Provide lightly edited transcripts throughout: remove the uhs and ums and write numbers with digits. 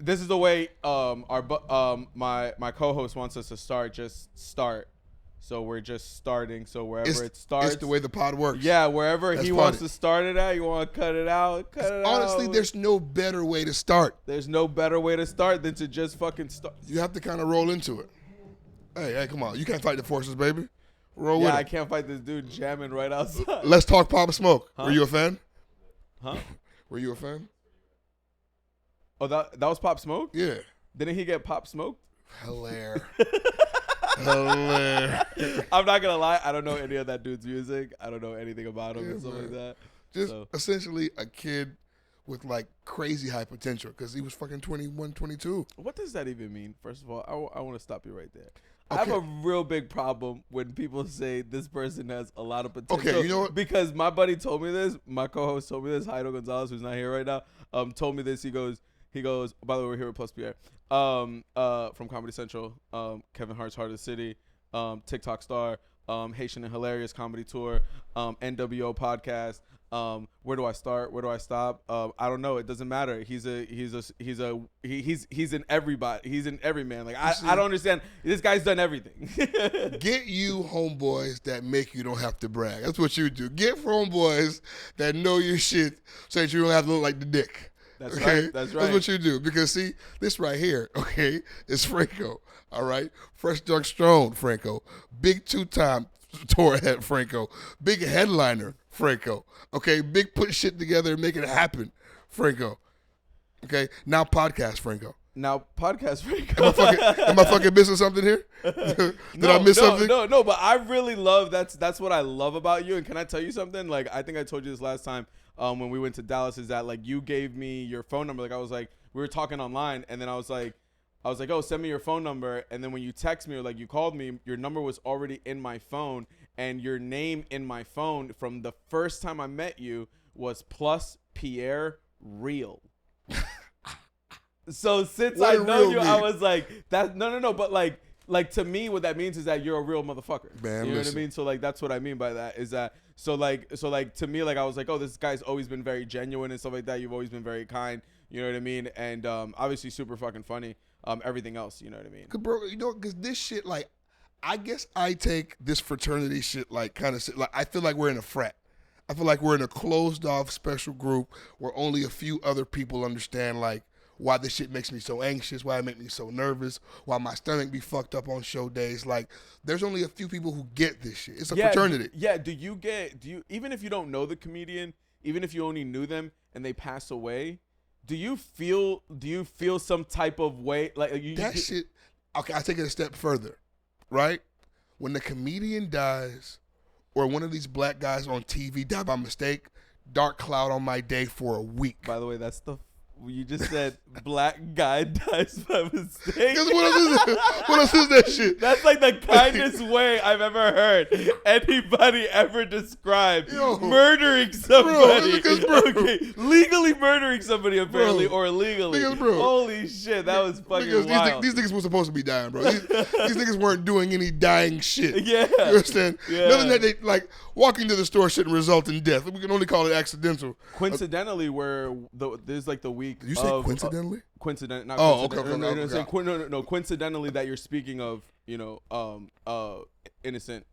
this is the way my co-host wants us to start. Just start. So we're just starting. So wherever it starts, it's the way the pod works. Yeah, wherever That's he funny. wants to start it at, you want to cut it out. Honestly, there's no better way to start. There's no better way to start than to just fucking start. You have to kind of roll into it. Hey, come on. You can't fight the forces, baby. Roll with it. Yeah, I can't fight this dude jamming right outside. Let's talk Pop Smoke. Huh? Were you a fan? Huh? Were you a fan? Oh, that was Pop Smoke? Yeah. Didn't he get Pop Smoked? Hilarious. I'm not gonna lie, I don't know any of that dude's music. I don't know anything about him and stuff like that. Just essentially a kid with like crazy high potential because he was fucking 21, 22. What does that even mean? First of all, I want to stop you right there. Okay. I have a real big problem when people say this person has a lot of potential. Okay, you know what? Because my buddy told me this, my co-host told me this, Heido Gonzalez, who's not here right now, told me this. He goes, by the way, we're here with Plus Pierre, from Comedy Central, Kevin Hart's Heart of the City, TikTok star, Haitian and Hilarious Comedy Tour, NWO podcast. Where do I start? Where do I stop? I don't know. It doesn't matter. He's in everybody. He's in every man. Like I don't understand. This guy's done everything. Get you homeboys that make you don't have to brag. That's what you do. Get homeboys that know your shit so that you don't have to look like the dick. That's okay? right. That's right. That's what you do. Because see, this right here, okay, is Franco. All right, Fresh Dark Strong, Franco, big 2-time tour head, Franco, big headliner, Franco. Okay, big put shit together and make it happen, Franco. Okay, now podcast, Franco. Now podcast, Franco. Am I fucking missing something here? Did I miss something? No, but I really love that's what I love about you. And can I tell you something? Like I think I told you this last time when we went to Dallas, is that like you gave me your phone number. Like I was like, we were talking online, and then I was like, oh, send me your phone number. And then when you text me or like you called me, your number was already in my phone, and your name in my phone from the first time I met you was plus Pierre Real. So since I know you, I was like, that no, but like to me, what that means is that you're a real motherfucker. Man, you know what I mean? So like that's what I mean by that is that so like to me, like I was like, oh, this guy's always been very genuine and stuff like that. You've always been very kind. You know what I mean? And obviously super fucking funny. Everything else, you know what I mean? Cause bro, you know, cause this shit, like, I guess I take this fraternity shit like kind of like I feel like we're in a frat. I feel like we're in a closed off special group where only a few other people understand like why this shit makes me so anxious, why it makes me so nervous, why my stomach be fucked up on show days. Like, there's only a few people who get this shit. It's a fraternity. Do you even if you don't know the comedian, even if you only knew them and they pass away, do you feel some type of way like shit? Okay, I take it a step further, right? When the comedian dies, or one of these black guys on TV die by mistake, dark cloud on my day for a week. By the way, that's the you just said black guy dies by mistake. What else is that shit? That's like the kindest way I've ever heard anybody ever describe murdering somebody. Okay, legally murdering somebody apparently, or illegally. Holy shit, that was fucking wild. These niggas were supposed to be dying, bro. These niggas weren't doing any dying shit. Yeah. You understand? Yeah. Nothing that they, like, walking to the store shouldn't result in death. We can only call it accidental. Coincidentally, there's like the week. Did you say coincidentally? Coincident. Not Okay. No, coincidentally that you're speaking of, innocent,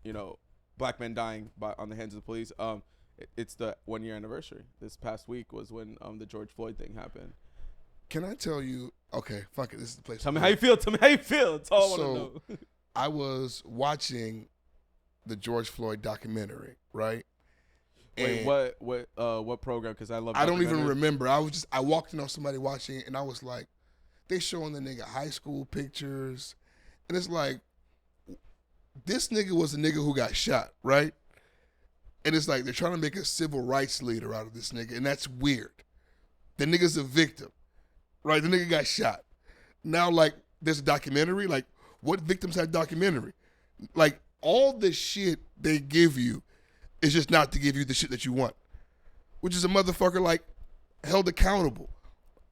black men dying on the hands of the police. It's the 1 year anniversary. This past week was when the George Floyd thing happened. Can I tell you? Okay, fuck it. This is the place. Tell me how you feel. That's all I want to know. I was watching the George Floyd documentary, right? Wait, what program? Because I love. I don't even remember. I walked in on somebody watching it, and I was like, they showing the nigga high school pictures, and it's like, this nigga was a nigga who got shot, right? And it's like they're trying to make a civil rights leader out of this nigga, and that's weird. The nigga's a victim, right? The nigga got shot. Now, like, there's a documentary. Like, what victims have documentary? Like, all the shit they give you is just not to give you the shit that you want, which is a motherfucker, like, held accountable.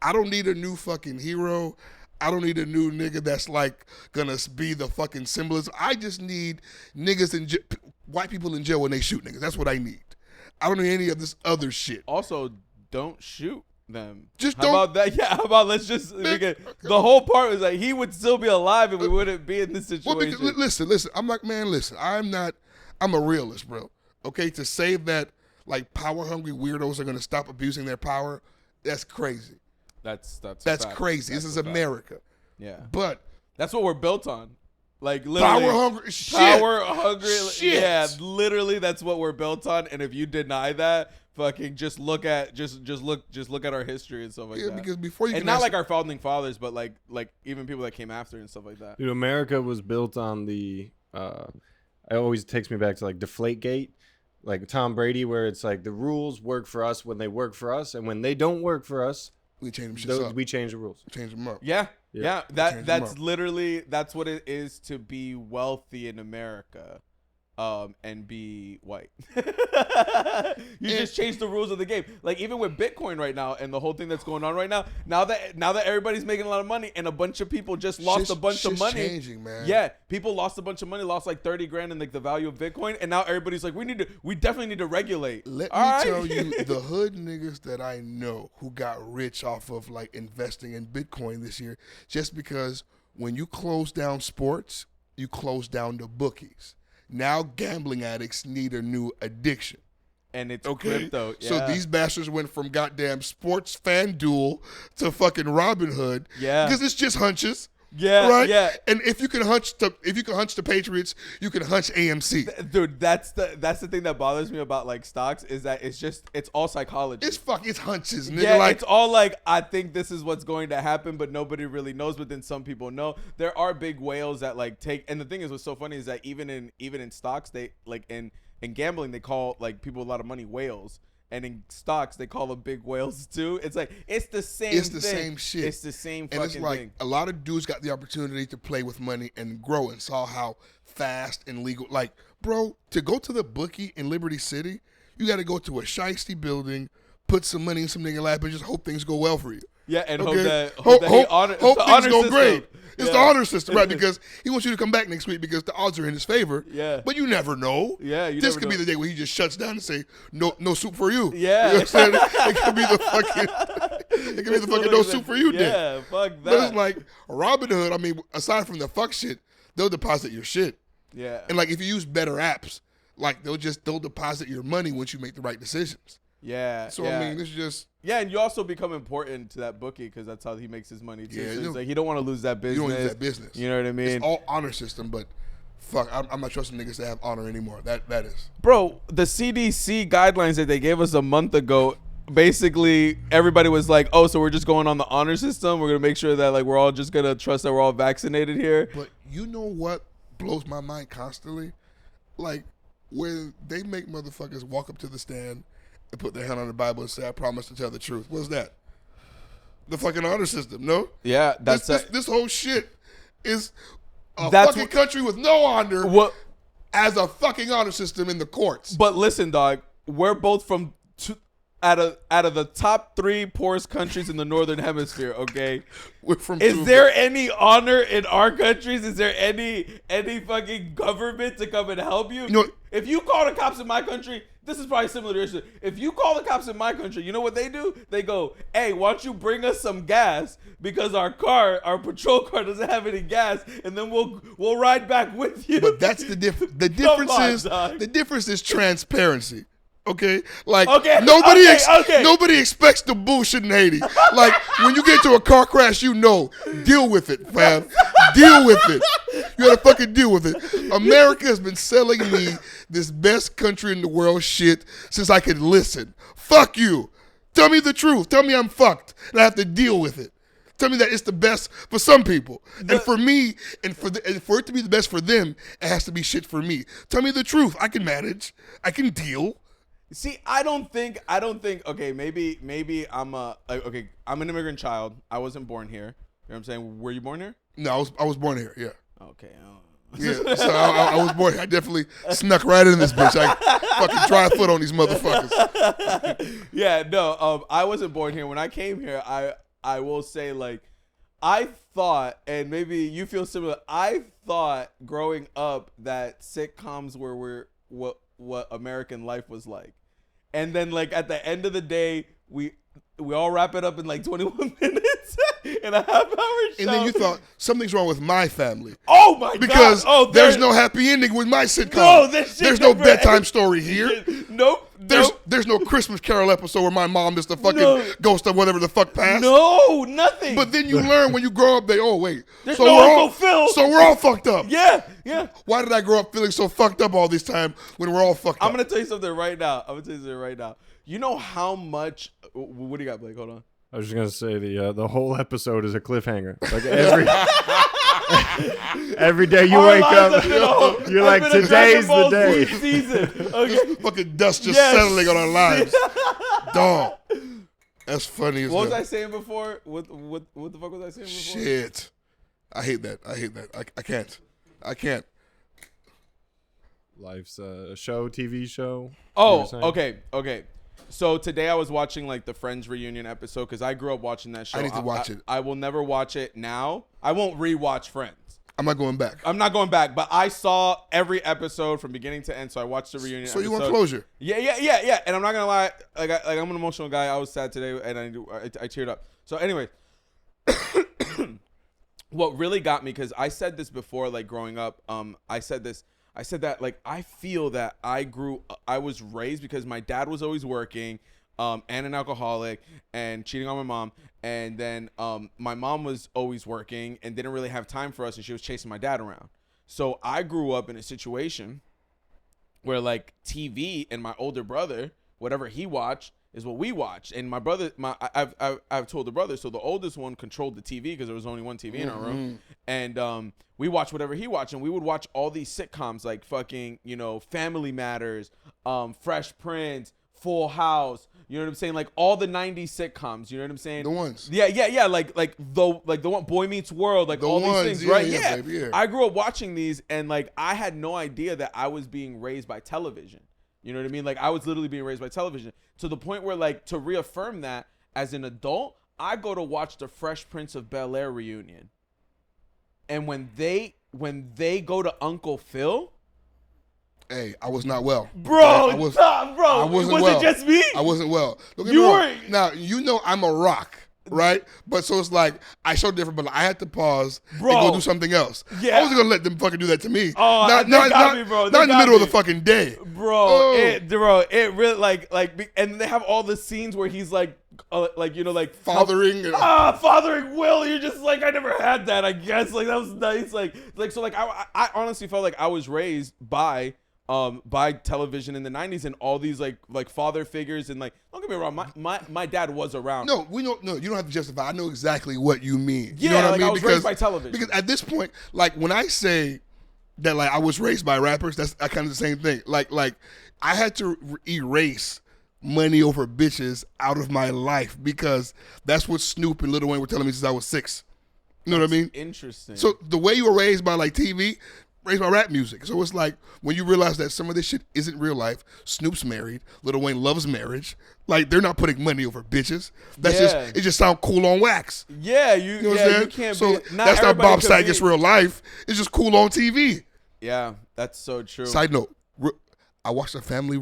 I don't need a new fucking hero. I don't need a new nigga that's, like, gonna be the fucking symbolism. I just need niggas white people in jail when they shoot niggas. That's what I need. I don't need any of this other shit. Also, don't shoot. them. Just How don't. about that? Yeah. How about let's just the whole part was like he would still be alive and we wouldn't be in this situation. Well, listen. I'm like, man, listen. I'm a realist, bro. Okay, to say that like power hungry weirdos are gonna stop abusing their power, that's crazy. That's crazy. This is America. Yeah. But that's what we're built on. Like literally power hungry shit. Power hungry shit. Yeah, literally that's what we're built on. And if you deny that, fucking just look at our history and stuff like that. Yeah, because before you and not like our founding fathers, but like even people that came after and stuff like that. Dude, America was built on the it always takes me back to like Deflategate, like Tom Brady, where it's like the rules work for us when they work for us, and when they don't work for us, we change them up. We change the rules. Change them up. Yeah. That's literally that's what it is to be wealthy in America. And be white. Just change the rules of the game. Like even with Bitcoin right now and the whole thing that's going on right now. Now that everybody's making a lot of money and a bunch of people just lost a bunch of money. Changing, man. Yeah, people lost a bunch of money, lost like 30 grand in like the value of Bitcoin, and now everybody's like, we definitely need to regulate. Let me tell you, the hood niggas that I know who got rich off of like investing in Bitcoin this year, just because when you close down sports, you close down the bookies. Now gambling addicts need a new addiction. And it's crypto. Yeah. So these bastards went from goddamn sports FanDuel to fucking Robinhood. Yeah. Because it's just hunches. Yeah. Right? Yeah. And if you can hunch the Patriots, you can hunch AMC. Dude, that's the thing that bothers me about like stocks is that it's all psychology. It's hunches, nigga. Yeah, it's all like I think this is what's going to happen, but nobody really knows. But then some people know. There are big whales that like take. And the thing is, what's so funny is that even in stocks, they like in gambling they call like people with a lot of money whales. And in stocks, they call them big whales too. It's like it's the same. It's the same shit. It's the same fucking thing. And it's like a lot of dudes got the opportunity to play with money and grow and saw how fast and legal. Like, bro, to go to the bookie in Liberty City, you got to go to a shiesty building, put some money in some nigga lap, and just hope things go well for you. Yeah, and hope things go great. It's the honor system, right? Because he wants you to come back next week because the odds are in his favor. Yeah. But you never know. Yeah, this could be the day where he just shuts down and say, no soup for you. Yeah. You know what I'm saying? It could be the fucking no soup for you day. Yeah, fuck that. But it's like Robinhood, I mean, aside from the fuck shit, they'll deposit your shit. Yeah. And like if you use better apps, like they'll deposit your money once you make the right decisions. Yeah. So I mean, it's just. Yeah, and you also become important to that bookie because that's how he makes his money too. Yeah, so it's like you don't want to lose that business. You don't lose that business. You know what I mean? It's all honor system, but fuck, I'm not trusting niggas to have honor anymore. That is. Bro, the CDC guidelines that they gave us a month ago, basically everybody was like, "Oh, so we're just going on the honor system. We're gonna make sure that like we're all just gonna trust that we're all vaccinated here." But you know what blows my mind constantly? Like when they make motherfuckers walk up to the stand and put their hand on the Bible and say, "I promise to tell the truth." What's that? The fucking honor system, no? Yeah, that's this whole shit is a fucking country with no honor as a fucking honor system in the courts. But listen, dog, we're both from out of the top 3 poorest countries in the northern hemisphere. Okay, we're from. Is there any honor in our countries? Is there any fucking government to come and help you? If you call the cops in my country, this is probably similar to your shit. If you call the cops in my country, you know what they do? They go, "Hey, why don't you bring us some gas because our patrol car doesn't have any gas, and then we'll ride back with you." But that's the difference. The difference is transparency. Okay, like nobody expects the bullshit in Haiti. Like when you get to a car crash, deal with it, fam. Deal with it. You gotta fucking deal with it. America has been selling me this best country in the world shit since I could listen. Fuck you. Tell me the truth. Tell me I'm fucked and I have to deal with it. Tell me that it's the best for some people, and for me, and for it to be the best for them, it has to be shit for me. Tell me the truth. I can manage. I can deal. See, I don't think. Okay, maybe I'm an immigrant child. I wasn't born here. You know what I'm saying? Were you born here? No, I was born here. Yeah. Okay. Yeah. So I was born here. I definitely snuck right in this bitch. I fucking dry foot on these motherfuckers. Yeah. No. I wasn't born here. When I came here, I will say like, I thought, and maybe you feel similar. I thought growing up that sitcoms were what American life was like. And then like at the end of the day, we all wrap it up in like 21 minutes in a half-hour show. And then you thought something's wrong with my family. Oh my because God! Because there's no happy ending with my sitcom. No, there's no bedtime story here. Nope. There's no Christmas Carol episode where my mom is the fucking ghost of whatever the fuck passed. No, nothing. But then you learn when you grow up, there's no Uncle Phil. So we're all fucked up. Yeah. Why did I grow up feeling so fucked up all this time when we're all fucked up? I'm gonna tell you something right now. You know how much? What do you got, Blake? Hold on. I was just gonna say the whole episode is a cliffhanger. Like every day you wake up, you're like, today's the day. Season. Okay. Fucking dust just settling on our lives. Dog. That's funny as hell. What was I saying before? What the fuck was I saying before? Shit. I hate that. I can't. Life's a show, TV show. Oh, okay. So today I was watching like the Friends reunion episode because I grew up watching that show. I need to watch it. I will never watch it now. I won't rewatch Friends. I'm not going back. I'm not going back, but I saw every episode from beginning to end, so I watched the reunion episode. So you want closure? Yeah. And I'm not gonna lie, I'm an emotional guy. I was sad today, and I teared up. So anyway, what really got me, because I said this before, like growing up, I said that like I feel that I was raised because my dad was always working, and an alcoholic and cheating on my mom, and then my mom was always working and didn't really have time for us, and she was chasing my dad around. So I grew up in a situation where like TV and my older brother, whatever he watched is what we watched, and my brother, I've told the brother, so the oldest one controlled the TV because there was only one TV in our room, and we watched whatever he watched, and we would watch all these sitcoms like fucking, Family Matters, Fresh Prince, Full House, you know what I'm saying, like all the 90s sitcoms, you know what I'm saying, the ones, yeah, like the one, Boy Meets World, like all these things, right? Yeah. Baby, yeah. I grew up watching these, and like I had no idea that I was being raised by television. You know what I mean? Like I was literally being raised by television to the point where, like, to reaffirm that as an adult, I go to watch the Fresh Prince of Bel-Air reunion. And when they go to Uncle Phil, hey, I was not well. Bro, was it just me? I wasn't well. Look at me wrong. Now, I'm a rock. Right, but so it's like I showed different, but I had to pause and go do something else. Yeah, I wasn't gonna let them fucking do that to me. Oh, not in the middle of the fucking day, bro. It really like, and they have all the scenes where he's like fathering, fathering Will. You're just like, I never had that. I guess like that was nice. So I honestly felt like I was raised by television in the 90s and all these like father figures, and like, don't get me wrong, my dad was around. No, you don't have to justify. I know exactly what you mean. Yeah, you know what I mean? I was raised by television. Because at this point, like when I say that, like I was raised by rappers, that's kind of the same thing. Like I had to erase money over bitches out of my life because that's what Snoop and Lil Wayne were telling me since I was 6. You know what I mean? Interesting. So the way you were raised by like TV, raised by rap music. So it's like when you realize that some of this shit isn't real life. Snoop's married. Lil Wayne loves marriage. Like they're not putting money over bitches. That's it just sound cool on wax. Yeah, you know what I'm saying? You can't. So that's not Bob Saget's real life. It's just cool on TV. Yeah, that's so true. Side note: I watched a Family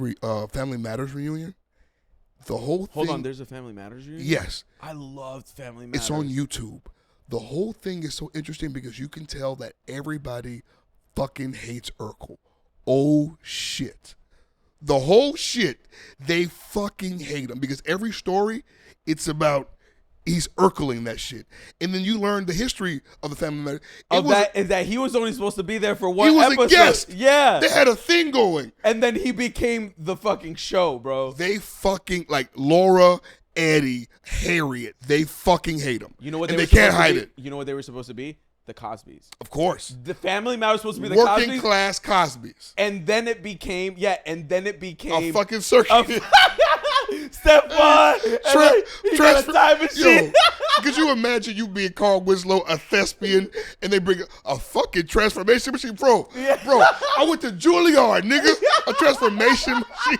Matters reunion. The whole thing. Hold on, there's a Family Matters reunion? Yes. I loved Family Matters. It's on YouTube. The whole thing is so interesting because you can tell that everybody fucking hates Urkel. Oh shit. The whole shit, they fucking hate him because every story, it's about he's Urkeling that shit. And then you learn the history of the Family Matters. Is that he was only supposed to be there for one episode. He was a guest. Yeah. They had a thing going. And then he became the fucking show, bro. They fucking, like Laura, Eddie, Harriet, they fucking hate him. You know what? And they can't hide it. You know what they were supposed to be? The Cosbys. Of course. The Family Matters was supposed to be the Cosbys. Working class Cosbys. And then it became, a fucking circus. Stefan. He got a time machine. Could you imagine you being Carl Winslow, a thespian, and they bring a fucking transformation machine? Bro, I went to Juilliard, nigga. A transformation machine.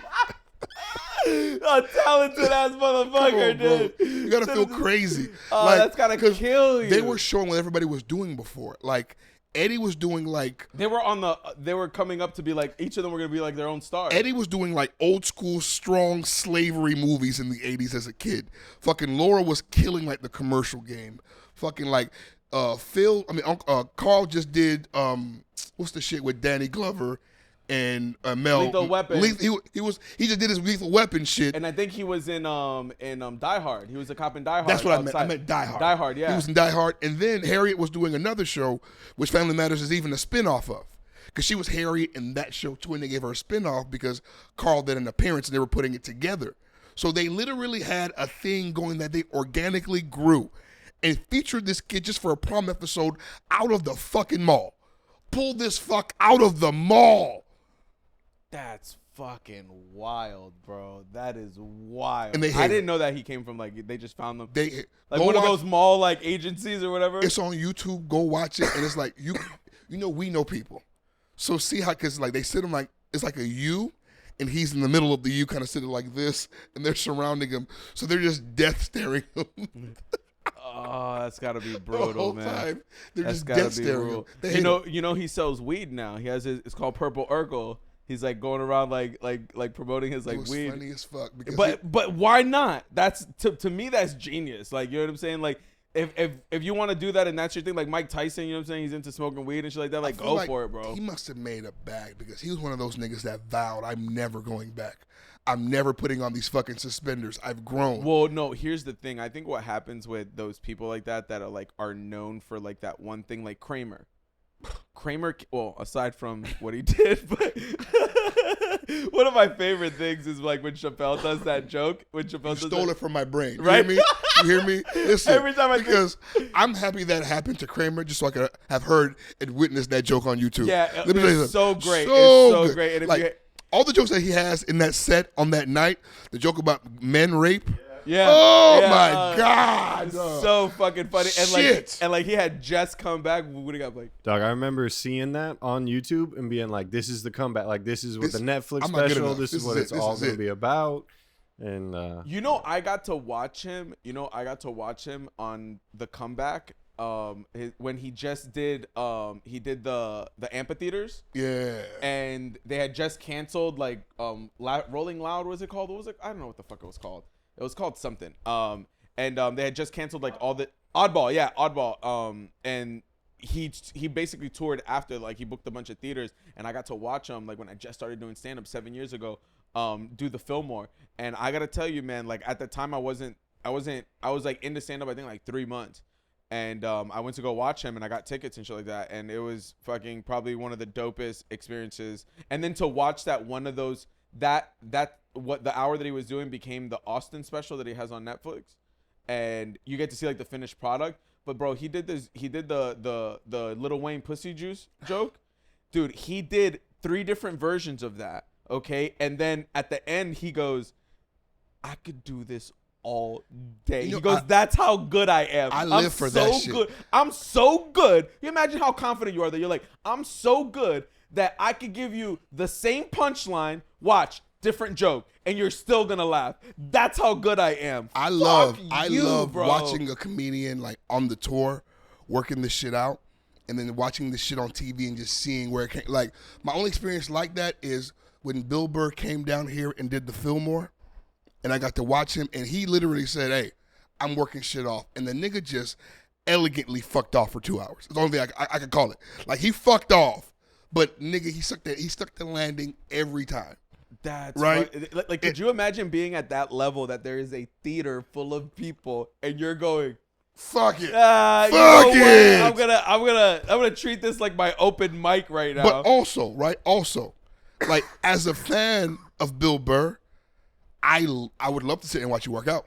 A talented ass motherfucker, dude. You gotta feel crazy. That's gotta kill you. They were showing what everybody was doing before. Like Eddie was doing like They were coming up to be like, each of them were gonna be like their own star. Eddie was doing like old school strong slavery movies in the 80s as a kid. Fucking Laura was killing like the commercial game. Fucking like Carl just did what's the shit with Danny Glover and Mel Lethal Weapon. He just did his Lethal Weapon shit. And I think he was in Die Hard. He was a cop in Die Hard. That's what outside. I meant Die Hard. Die Hard, yeah. He was in Die Hard. And then Harriet was doing another show, which Family Matters is even a spinoff of. Because she was Harriet in that show too, and they gave her a spinoff because Carl did an appearance and they were putting it together. So they literally had a thing going that they organically grew and featured this kid just for a prom episode out of the fucking mall. Pull this fuck out of the mall. That's fucking wild, bro. That is wild. And I didn't know that he came from like they just found them They like one of those mall like agencies or whatever. It's on YouTube. Go watch it, and it's like you know we know people, so see how because like they sit him like it's like a U, and he's in the middle of the U, kind of sitting like this, and they're surrounding him, so they're just death staring him. Oh, that's gotta be brutal, the whole man. Time, they're That's just gotta death be staring brutal. him. You know he sells weed now. He has it's called Purple Urkel. He's like going around like promoting his like It was weed. funny as fuck. Because But why not? That's to me that's genius. Like you know what I'm saying? Like if you want to do that and that's your thing, like Mike Tyson, you know what I'm saying? He's into smoking weed and shit like that. Like go for it, bro. He must have made a bag because he was one of those niggas that vowed, I'm never going back. I'm never putting on these fucking suspenders. I've grown. Well, no, here's the thing. I think what happens with those people like that are known for like that one thing, like Kramer. Well, aside from what he did, but one of my favorite things is like when Chappelle does that joke. When Chappelle stole it from my brain. You Right? hear me? You hear me? Listen, Every time because I'm happy that happened to Kramer just so I could have heard and witnessed that joke on YouTube. Yeah, Let me tell you it's something. so great. So It's so good. great. And if like, all the jokes that he has in that set on that night, the joke about men rape. Yeah. Oh Yeah, my God. it's so fucking funny. Shit. And like he had just come back. What got like? Dog, I remember seeing that on YouTube and being like, "This is the comeback. Like, this is what the Netflix I'm not good special. enough. This is This what is it's it. This all is going to it." be about." And I got to watch him. On the comeback. When he just did the amphitheaters. Yeah. And they had just canceled like Rolling Loud, was it called? What was it? I don't know what the fuck it was called. It was called something. And they had just canceled like all the Oddball. And he basically toured after, like he booked a bunch of theaters, and I got to watch him like when I just started doing stand up 7 years ago, do the Fillmore. And I gotta tell you, man, like at the time I was like into stand up I think like 3 months. And I went to go watch him, and I got tickets and shit like that. And it was fucking probably one of the dopest experiences. And then to watch that one of those, what the hour that he was doing became the Austin special that he has on Netflix. And you get to see like the finished product. But bro, he did the Lil Wayne pussy juice joke. Dude, he did 3 different versions of that. Okay. And then at the end, he goes, I could do this all day. He goes, that's how good I am. I live for that shit. Good. I'm so good. You imagine how confident you are that you're like, I'm so good that I could give you the same punchline, watch, different joke, and you're still gonna laugh. That's how good I am. I love bro. watching a comedian like on the tour, working this shit out, and then watching this shit on TV and just seeing where it came. Like my only experience like that is when Bill Burr came down here and did the Fillmore. And I got to watch him, and he literally said, hey, I'm working shit off. And the nigga just elegantly fucked off for 2 hours. It's the only thing I can call it. Like, he fucked off, but nigga, he stuck the landing every time. That's right. Like, could you imagine being at that level that there is a theater full of people, and you're going, fuck it. Fuck it. I'm gonna treat this like my open mic right now. But also, like, as a fan of Bill Burr, I would love to sit and watch you work out.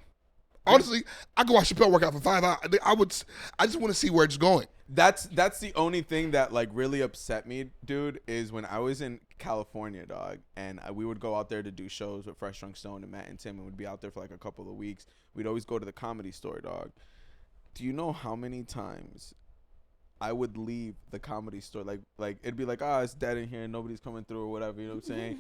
Honestly, I could watch Chappelle work out for 5 hours. I just want to see where it's going. That's the only thing that like really upset me, dude, is when I was in California, dog, and we would go out there to do shows with Fresh Drunk Stone and Matt and Tim, and we'd be out there for like a couple of weeks. We'd always go to the Comedy Store, dog. Do you know how many times I would leave the Comedy Store. Like it'd be like, oh, it's dead in here and nobody's coming through or whatever. You know what I'm saying?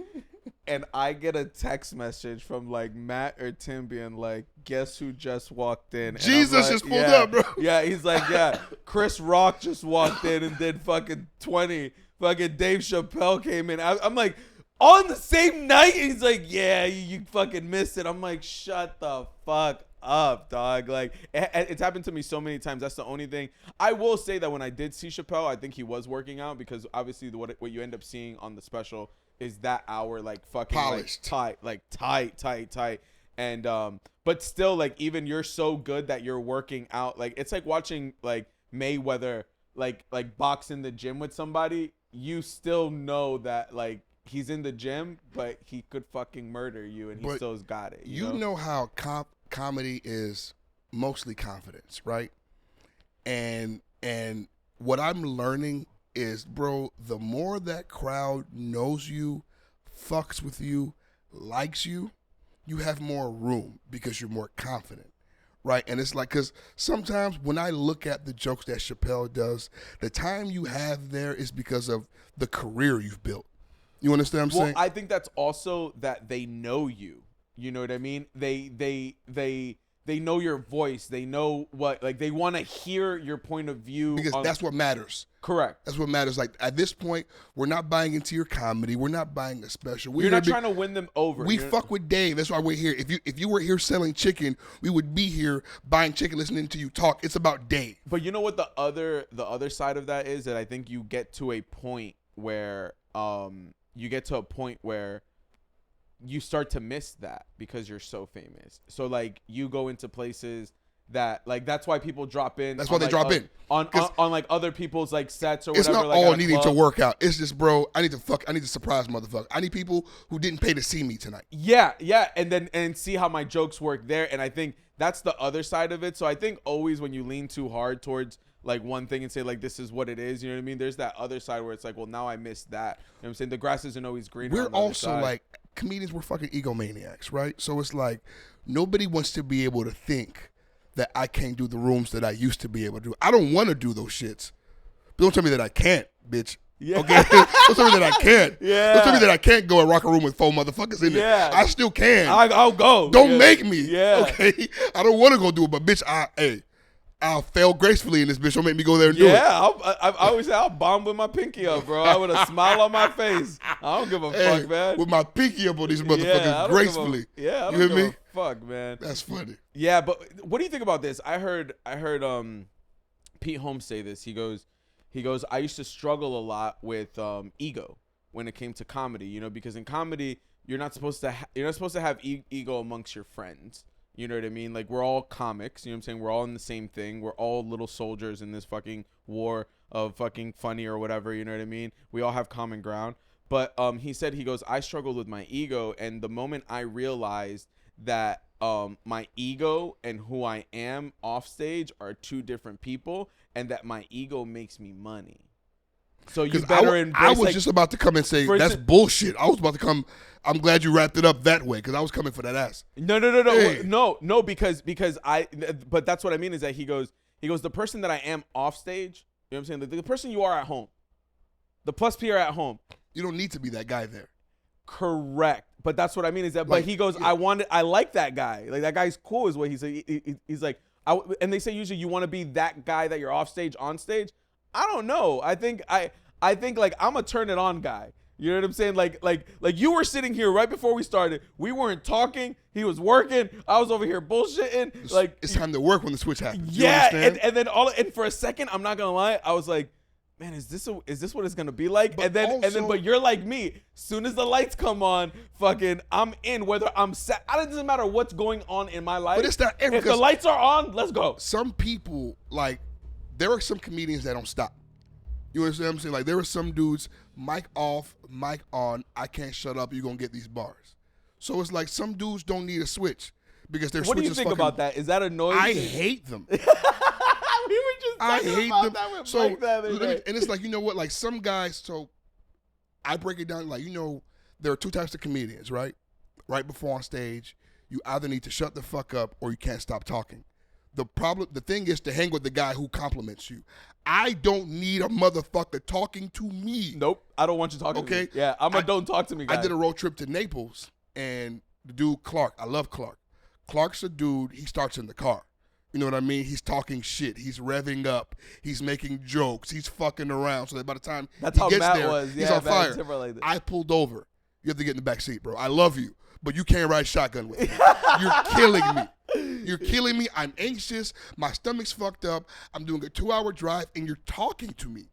And I get a text message from like Matt or Tim being like, guess who just walked in? And Jesus like, just pulled up, bro. Yeah, he's like, yeah, Chris Rock just walked in and did fucking 20. Fucking Dave Chappelle came in. I'm like, on the same night? He's like, yeah, you fucking missed it. I'm like, shut the fuck up, dog. Like, it's happened to me so many times. That's the only thing. I will say that when I did see Chappelle, I think he was working out because obviously what you end up seeing on the special is that hour like fucking polished, like tight. And but still, like, even you're so good that you're working out. Like, it's like watching like Mayweather like box in the gym with somebody. You still know that like he's in the gym, but he could fucking murder you, and he still's got it. You know how comedy is mostly confidence, right? And what I'm learning is, bro, the more that crowd knows you, fucks with you, likes you, you have more room because you're more confident, right? And it's like, because sometimes when I look at the jokes that Chappelle does, the time you have there is because of the career you've built. You understand what I'm saying? I think that's also that they know you. You know what I mean? They know your voice. They know what, like, they want to hear your point of view. Because that's what matters. Correct. That's what matters. Like, at this point, we're not buying into your comedy. We're not buying a special. You're not trying to win them over. We fuck with Dave. That's why we're here. If you were here selling chicken, we would be here buying chicken, listening to you talk. It's about Dave. But you know what the other side of that is? That I think you get to a point where you start to miss that because you're so famous. So like you go into places that like that's why people drop in. That's why they drop in on like other people's like sets or it's whatever. It's not like all needing to work out. It's just, bro, I need to surprise motherfucker. I need people who didn't pay to see me tonight. Yeah, and see how my jokes work there. And I think that's the other side of it. So I think always when you lean too hard towards like one thing and say like this is what it is, you know what I mean? There's that other side where it's like, well, now I missed that. You know what I'm saying? The grass isn't always greener. We're also like comedians, we're fucking egomaniacs, right? So it's like nobody wants to be able to think that I can't do the rooms that I used to be able to do. I don't want to do those shits. But don't tell me that I can't, bitch. Yeah. Okay? Don't tell me that I can't. Yeah. Don't tell me that I can't go and rock a room with 4 motherfuckers in there. I still can. I'll go. Don't make me. Yeah. Okay? I don't want to go do it, but bitch, I'll fail gracefully in this bitch. Don't make me go there and do it. Yeah, I always say I'll bomb with my pinky up, bro. I with a smile on my face. I don't give a fuck, man. With my pinky up on these motherfuckers gracefully. I don't you hear give me? a fuck, man. That's funny. Yeah, but what do you think about this? I heard Pete Holmes say this. He goes, I used to struggle a lot with ego when it came to comedy, you know, because in comedy you're not supposed to have ego amongst your friends. You know what I mean? Like, we're all comics, you know what I'm saying? We're all in the same thing. We're all little soldiers in this fucking war of fucking funny or whatever, you know what I mean? We all have common ground. But he said, I struggled with my ego, and the moment I realized that my ego and who I am off stage are 2 different people, and that my ego makes me money. So you better embrace. I was just about to come and say that's bullshit. I was about to come. I'm glad you wrapped it up that way because I was coming for that ass. No, because but that's what I mean is that he goes, the person that I am off stage, you know what I'm saying? The person you are at home, the plus Pierre at home. You don't need to be that guy there. Correct. But that's what I mean is that, like, but he goes, yeah. I like that guy. Like, that guy's cool is what he said. He's like, and they say usually you want to be that guy that you're off stage, on stage. I don't know. I think like I'm a turn it on guy. You know what I'm saying? Like you were sitting here right before we started. We weren't talking. He was working. I was over here bullshitting. Like, it's time to work when the switch happens. Yeah, and then for a second, I'm not gonna lie, I was like, man, is this what it's gonna be like? But but you're like me. Soon as the lights come on, fucking, I'm in. Whether I'm sad, it doesn't matter what's going on in my life. But it's not if the lights are on, let's go. Some people, like, there are some comedians that don't stop. You understand what I'm saying? Like, there are some dudes, mic off, mic on, I can't shut up, you're going to get these bars. So it's like some dudes don't need a switch because their switch is fucking... What do you think about that? Is that annoying? I hate them. We were just talking about that with Mike the other day. And it's like, you know what? Like, some guys, so I break it down like, you know, there are 2 types of comedians, right? Right before on stage, you either need to shut the fuck up or you can't stop talking. The thing is to hang with the guy who compliments you. I don't need a motherfucker talking to me. Nope. I don't want you talking to me. Yeah, don't talk to me guy. I did a road trip to Naples, and the dude Clark, I love Clark. Clark's a dude, he starts in the car. You know what I mean? He's talking shit. He's revving up. He's making jokes. He's fucking around. So that by the time he gets there, he's on fire. I pulled over. You have to get in the back seat, bro. I love you, but you can't ride shotgun with me. You're killing me. You're killing me. I'm anxious. My stomach's fucked up. I'm doing a 2-hour drive, and you're talking to me.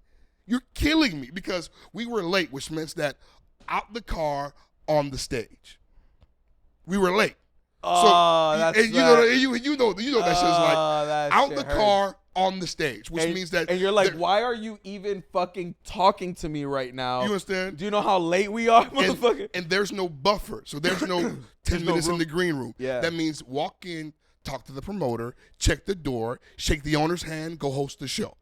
You're killing me because we were late, which means that out the car, on the stage. We were late. Oh, that's and you know that shit's like out the car, on the stage, which means that. And you're like, why are you even fucking talking to me right now? You understand? Do you know how late we are, motherfucker? And there's no buffer, so there's no 10 minutes in the green room. Yeah. That means walk in, talk to the promoter, check the door, shake the owner's hand, go host the show.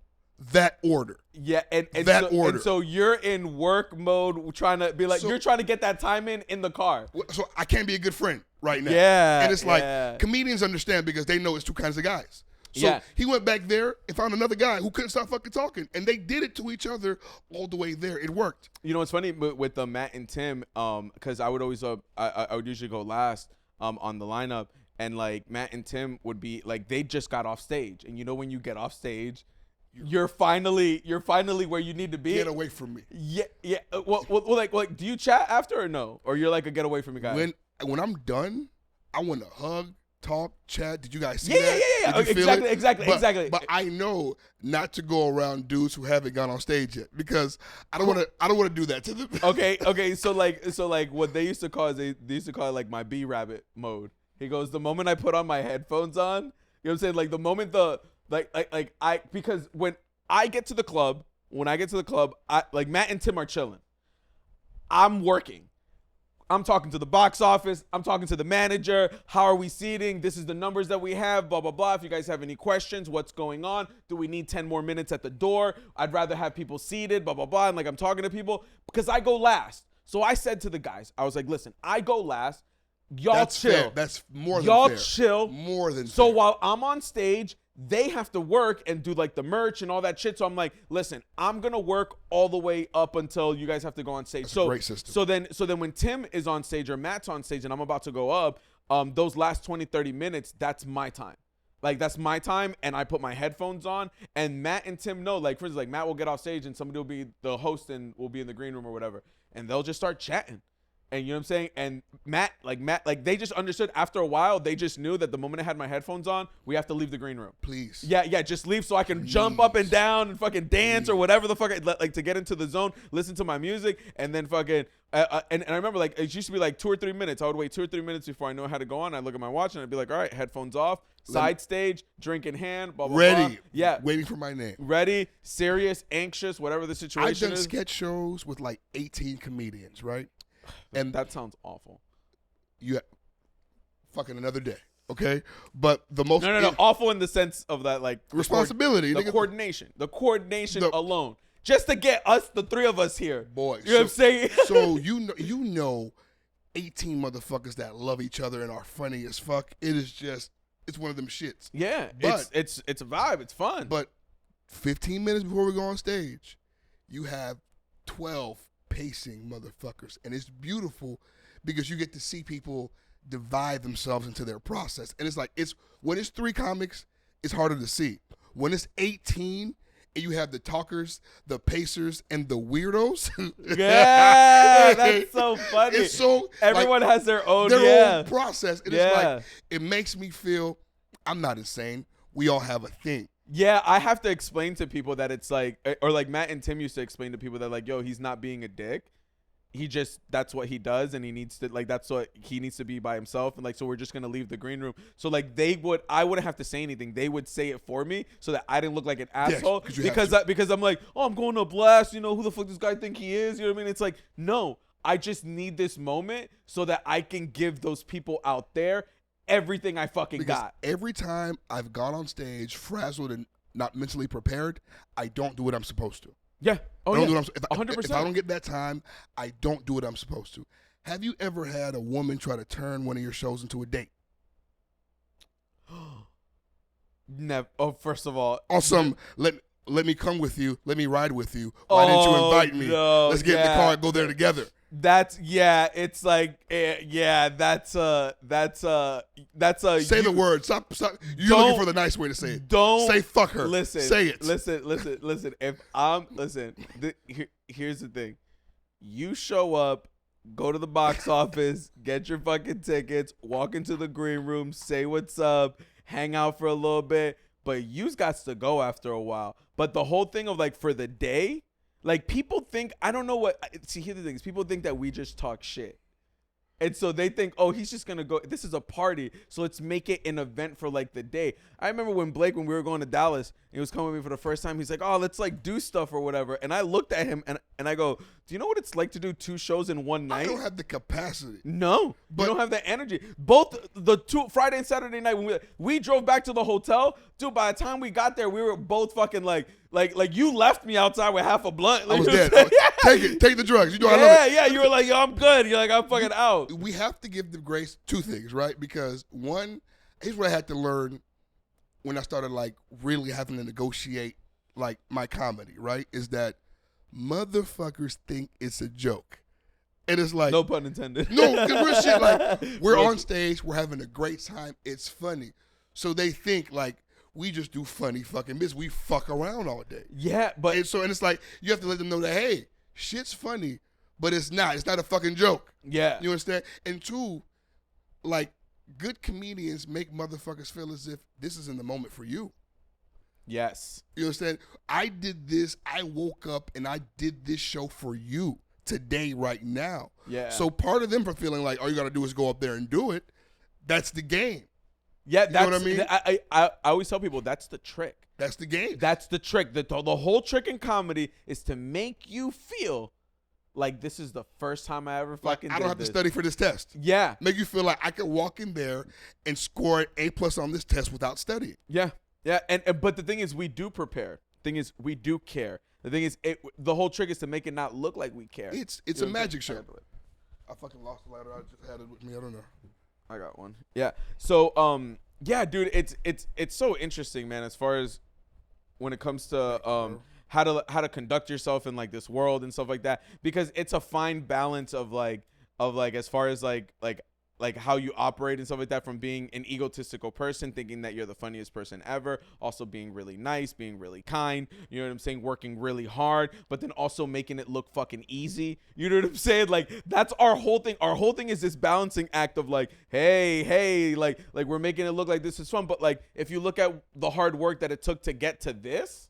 That order. Yeah, and order. And so you're in work mode, trying to be like, you're trying to get that time in the car. So I can't be a good friend right now. Yeah. And it's like, comedians understand because they know it's two kinds of guys. So he went back there and found another guy who couldn't stop fucking talking. And they did it to each other all the way there. It worked. You know, it's funny with Matt and Tim, because I would always, I would usually go last on the lineup. And like Matt and Tim would be like, they just got off stage. And you know, when you get off stage, you're finally where you need to be. Get away from me. Yeah. Well, like, do you chat after or no? Or you're like a get away from me guy? When I'm done, I want to hug, talk, chat. Did you guys see that? Yeah. Exactly. But I know not to go around dudes who haven't gone on stage yet because I don't want to do that to them. Okay. So like what they used to call they used to call it like my B rabbit mode. He goes, the moment I put on my headphones on, you know what I'm saying? Like the moment because when I get to the club, I like Matt and Tim are chilling. I'm working. I'm talking to the box office. I'm talking to the manager. How are we seating? This is the numbers that we have, blah, blah, blah. If you guys have any questions, what's going on? Do we need 10 more minutes at the door? I'd rather have people seated, blah, blah, blah. And like I'm talking to people because I go last. So I said to the guys, I was like, listen, I go last. Y'all chill. Fair. That's more than y'all fair. Chill. More than so fair. While I'm on stage, they have to work and do like the merch and all that shit. So I'm like, listen, I'm gonna work all the way up until you guys have to go on stage. That's a great system. So then when Tim is on stage or Matt's on stage and I'm about to go up, those last 20-30 minutes, that's my time. Like that's my time, and I put my headphones on. And Matt and Tim know, like for instance, like Matt will get off stage and somebody will be the host and will be in the green room or whatever, and they'll just start chatting. And you know what I'm saying? And Matt, they just understood after a while. They just knew that the moment I had my headphones on, we have to leave the green room. Please. Yeah, just leave so I can jump up and down and fucking dance or whatever the fuck, like to get into the zone, listen to my music, and then fucking, and I remember like it used to be like 2 or 3 minutes. I would wait 2 or 3 minutes before I knew I had to go on. I'd look at my watch and I'd be like, all right, headphones off, side stage, drink in hand, blah, blah, ready. Blah. Yeah. Waiting for my name. Ready, serious, anxious, whatever the situation is. I've done sketch shows with like 18 comedians, right? And that sounds awful. You fucking another day, okay? But the most no, awful in the sense of that like responsibility, the coordination alone, just to get us, the three of us here, boys. You know what I'm saying? So you know, 18 motherfuckers that love each other and are funny as fuck. It's one of them shits. Yeah, but it's a vibe. It's fun. But 15 minutes before we go on stage, you have 12 pacing motherfuckers, and it's beautiful because you get to see people divide themselves into their process. And it's like when it's 3 comics, it's harder to see. When it's 18 and you have the talkers, the pacers, and the weirdos. Yeah, that's so funny. It's so everyone has their own process. And it's like it makes me feel I'm not insane. We all have a thing. Yeah, I have to explain to people that it's like, or like Matt and Tim used to explain to people that like, yo, he's not being a dick. That's what he does, and he needs to, like, that's what he needs to be by himself. And like, so we're just going to leave the green room. So like I wouldn't have to say anything. They would say it for me so that I didn't look like an asshole because I'm like, oh, I'm going to blast, you know, who the fuck this guy think he is? You know what I mean? It's like, no, I just need this moment so that I can give those people out there everything I fucking got. Every time I've gone on stage frazzled and not mentally prepared, I don't do what I'm supposed to. Yeah. Oh, I don't yeah. do what 100%. If I don't get that time, I don't do what I'm supposed to. Have you ever had a woman try to turn one of your shows into a date? Never. Oh, first of all, On some let me come with you, let me ride with you. Why didn't you invite me? No, Let's get in the car and go there together. That's It's like that's a. Say the word. Stop. You're Don't- looking for the nice way to say it. Don't Say fuck her. Listen. Say it. Listen. If I'm here's the thing. You show up, go to the box office, get your fucking tickets, walk into the green room, say what's up, hang out for a little bit, but you's got to go after a while. But the whole thing of like for the day, like people think, I don't know what, see, here's the thing is people think that we just talk shit. And so they think, oh, he's just going to go. This is a party. So let's make it an event for like the day. I remember when we were going to Dallas, he was coming with me for the first time. He's like, oh, let's like do stuff or whatever. And I looked at him and I go, do you know what it's like to do 2 shows in one night? I don't have the capacity. No, you don't have the energy. Both the 2 Friday and Saturday night when we drove back to the hotel, dude. By the time we got there, we were both fucking like you left me outside with half a blunt. Like, I was dead. Take the drugs. You know, I love it. Yeah. You were like, yo, I'm good. You're like, I'm fucking out. We have to give them grace 2 things, right? Because one, here's what I had to learn when I started like really having to negotiate like my comedy, right? Is that motherfuckers think it's a joke. And it's like, no pun intended. No, real shit. Like, we're on stage, we're having a great time, it's funny. So they think like we just do funny fucking bits. We fuck around all day. Yeah, but and it's like you have to let them know that, hey, shit's funny, but it's not. It's not a fucking joke. Yeah. You understand? And 2, like, good comedians make motherfuckers feel as if this is in the moment for you. Yes. You understand? I did this. I woke up and I did this show for you today, right now. Yeah. So part of them for feeling like all you got to do is go up there and do it, that's the game. Yeah, you know what I mean? I always tell people that's the trick. That's the game. That's the trick. The whole trick in comedy is to make you feel like this is the first time I ever fucking I don't have to study for this test. Yeah. Make you feel like I could walk in there and score an A+ on this test without studying. Yeah. Yeah. And but the thing is, we do prepare. The thing is, we do care. The thing is, the whole trick is to make it not look like we care. It's a magic show. I fucking lost the lighter. I just had it with me. I don't know. I got one. Yeah. So yeah, dude, it's so interesting, man, as far as when it comes to how to conduct yourself in like this world and stuff like that, because it's a fine balance of like as far as like how you operate and stuff like that, from being an egotistical person thinking that you're the funniest person ever, also being really nice, being really kind, you know what I'm saying, working really hard, but then also making it look fucking easy. You know what I'm saying? Like, that's our whole thing. Our whole thing is this balancing act of like, hey, like we're making it look like this is fun, but like if you look at the hard work that it took to get to this,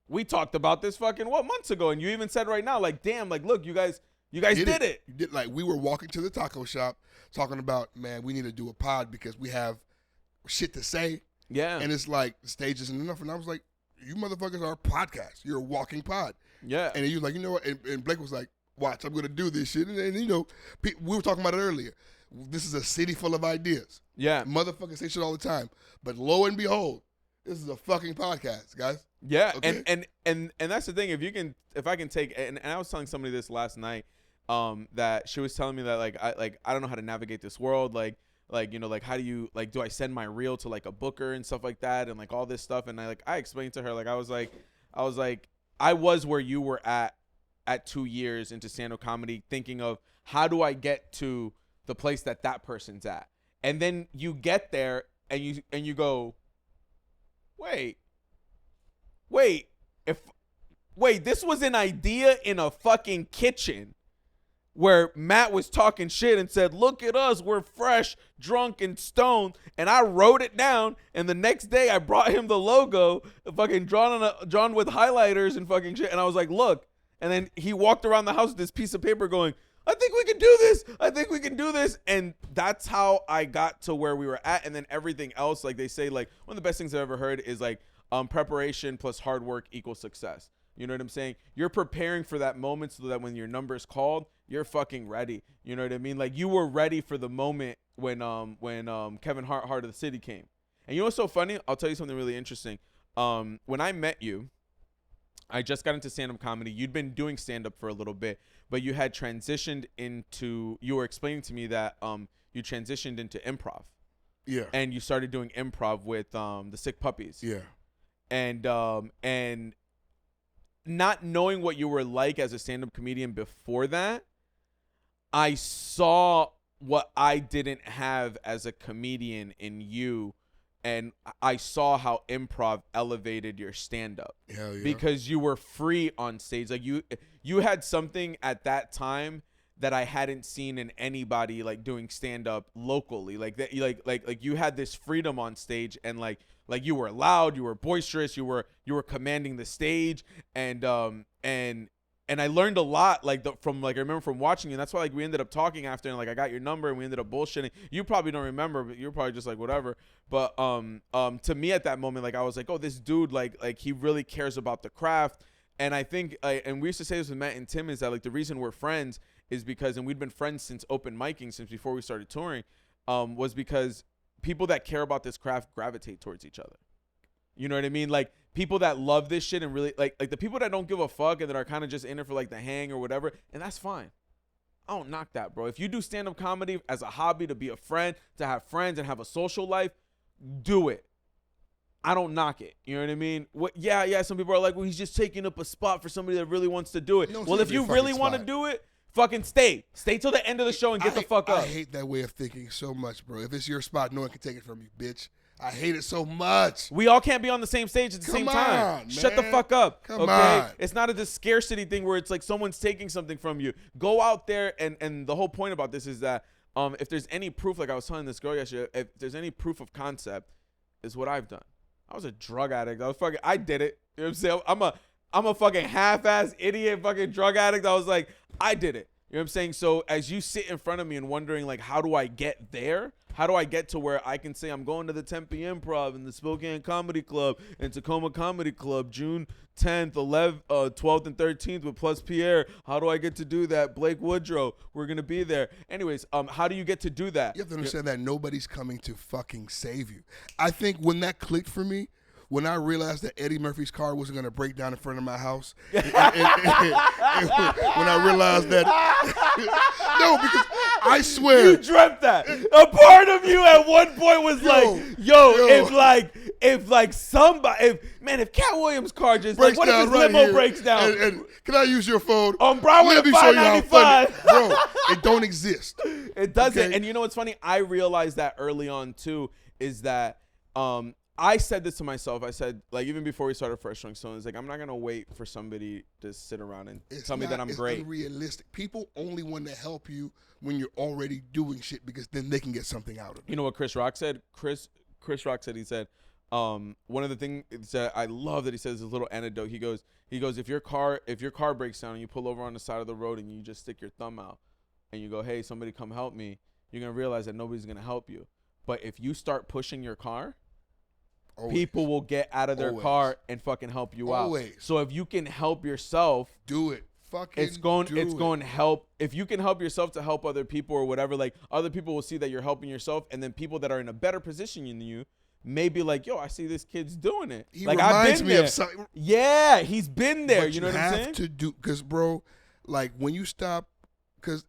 we talked about this fucking months ago, and you even said right now, like, damn, like, look, you guys did it. You did. Like, we were walking to the taco shop talking about, man, we need to do a pod because we have shit to say. Yeah. And it's like, the stage isn't enough. And I was like, you motherfuckers are a podcast. You're a walking pod. Yeah. And he was like, you know what? And Blake was like, watch, I'm going to do this shit. And you know, we were talking about it earlier. This is a city full of ideas. Yeah. Motherfuckers say shit all the time. But lo and behold, this is a fucking podcast, guys. Yeah. Okay? And that's the thing. If I can take, and I was telling somebody this last night, that she was telling me that I don't know how to navigate this world, like you know, like how do you, like, do I send my reel to like a booker and stuff like that, and like all this stuff, and I explained to her, like I was like I was where you were at 2 years into stand-up comedy, thinking of how do I get to the place that person's at, and then you get there and you go, wait, this was an idea in a fucking kitchen where Matt was talking shit and said, look at us, we're fresh, drunk, and stoned. And I wrote it down, and the next day I brought him the logo, fucking drawn with highlighters and fucking shit. And I was like, look. And then he walked around the house with this piece of paper going, I think we can do this. I think we can do this. And that's how I got to where we were at. And then everything else, like they say, like one of the best things I've ever heard is like preparation plus hard work equals success. You know what I'm saying? You're preparing for that moment so that when your number is called, you're fucking ready. You know what I mean? Like, you were ready for the moment when Kevin Hart, Heart of the City came. And you know what's so funny? I'll tell you something really interesting. When I met you, I just got into stand-up comedy. You'd been doing stand-up for a little bit, but you had transitioned into, you were explaining to me that you transitioned into improv. Yeah. and you started doing improv with the Sick Puppies. Yeah. And not knowing what you were like as a stand-up comedian before that, I saw what I didn't have as a comedian in you, and I saw how improv elevated your stand-up. Hell yeah. Because you were free on stage. Like you had something at that time that I hadn't seen in anybody like doing stand-up locally. Like that, like you had this freedom on stage, and like you were loud, you were boisterous, you were commanding the stage, and I learned a lot from I remember from watching you. And that's why like we ended up talking after, and like I got your number and we ended up bullshitting. You probably don't remember, but you're probably just like whatever. But to me at that moment, like I was like, oh, this dude like he really cares about the craft. And I think and we used to say this with Matt and Tim, is that like the reason we're friends is because, and we'd been friends since open micing, since before we started touring, was because people that care about this craft gravitate towards each other. You know what I mean? Like people that love this shit and really like the people that don't give a fuck and that are kind of just in it for like the hang or whatever, and that's fine. I don't knock that, bro. If you do stand-up comedy as a hobby, to be a friend, to have friends and have a social life, do it. I don't knock it. You know what I mean? Yeah. Some people are like, well, he's just taking up a spot for somebody that really wants to do it. Well, if you really want to do it, fucking stay till the end of the show and get the fuck up. I hate that way of thinking so much, bro. If it's your spot, no one can take it from you, bitch. I hate it so much. We all can't be on the same stage at the same time. Shut the fuck up. Come on. It's not this scarcity thing where it's like someone's taking something from you. Go out there, and the whole point about this is that if there's any proof, like I was telling this girl yesterday, if there's any proof of concept, is what I've done. I was a drug addict. I did it. You know what I'm saying? I'm a fucking half-ass idiot fucking drug addict. I was like, I did it. You know what I'm saying? So as you sit in front of me and wondering like, how do I get there? How do I get to where I can say I'm going to the Tempe Improv and the Spokane Comedy Club and Tacoma Comedy Club June 10th, 11th, 12th, and 13th with plus Pierre? How do I get to do that? Blake Woodrow, we're going to be there. Anyways, how do you get to do that? You have to understand that nobody's coming to fucking save you. I think when that clicked for me, when I realized that Eddie Murphy's car wasn't going to break down in front of my house, and when I realized that, no, because I swear. You dreamt that. A part of you at one point was if Cat Williams' car just, like, what if his limo breaks down? And can I use your phone? On Broadway at 595. Bro, it don't exist. It doesn't. Okay? And you know what's funny? I realized that early on, too, is that I said this to myself. I said, like, even before we started Fresh Drunk Stones, like, I'm not going to wait for somebody to sit around and tell me that I'm great. It's unrealistic. People only want to help you when you're already doing shit, because then they can get something out of it. You know what Chris Rock said? Chris Rock said, he said, one of the things that I love that he says is a little anecdote. He goes, if your car breaks down and you pull over on the side of the road and you just stick your thumb out and you go, hey, somebody come help me, you're going to realize that nobody's going to help you. But if you start pushing your car, people will get out of their car and fucking help you out. So if you can help yourself, do it. It's going to help. If you can help yourself to help other people or whatever, like other people will see that you're helping yourself, and then people that are in a better position than you may be like, yo, I see this kid's doing it. He like reminds I've been me there. of something. Yeah, he's been there. But you know what I'm saying? have to do, because bro, like when you stop, because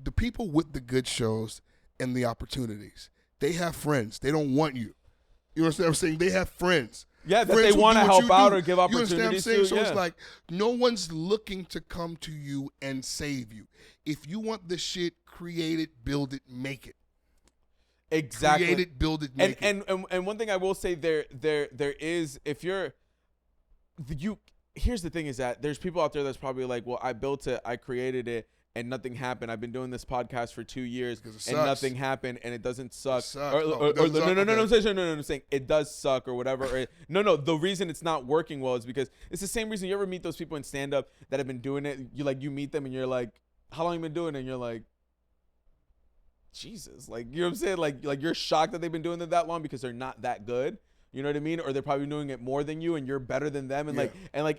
the people with the good shows and the opportunities, they have friends. They don't want you. You know what I'm saying? They have friends. Yeah, that they want to help out or give opportunities. You understand what I'm saying? To, so yeah. it's like no one's looking to come to you and save you. If you want the shit, create it, build it, make it. Exactly. Create it, build it, make it. And one thing I will say there is, if here's the thing is that there's people out there that's probably like, well, I built it, I created it, and nothing happened. I've been doing this podcast for 2 years and nothing happened, and it doesn't suck. No, I'm saying it does suck or whatever. No, the reason it's not working well is because it's the same reason you ever meet those people in stand-up that have been doing it. You meet them and you're like, how long you been doing it? And you're like, Jesus, like, you know what I'm saying? Like you're shocked that they've been doing it that long because they're not that good. You know what I mean? Or they're probably doing it more than you and you're better than them. And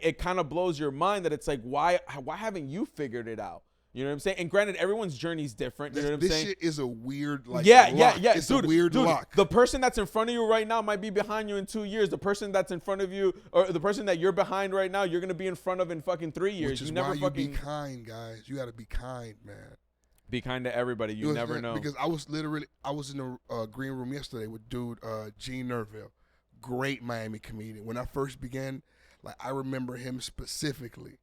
it kind of blows your mind that it's like, why haven't you figured it out? You know what I'm saying? And granted, everyone's journey is different. You know what I'm saying? This shit is a weird, lock. It's a weird lock. The person that's in front of you right now might be behind you in 2 years. The person that's in front of you, or the person that you're behind right now, you're gonna be in front of in fucking 3 years. Which is why you be kind, guys. You gotta be kind, man. Be kind to everybody. You never know. Because I was in the green room yesterday with Gene Nerville, great Miami comedian. When I first began, like I remember him specifically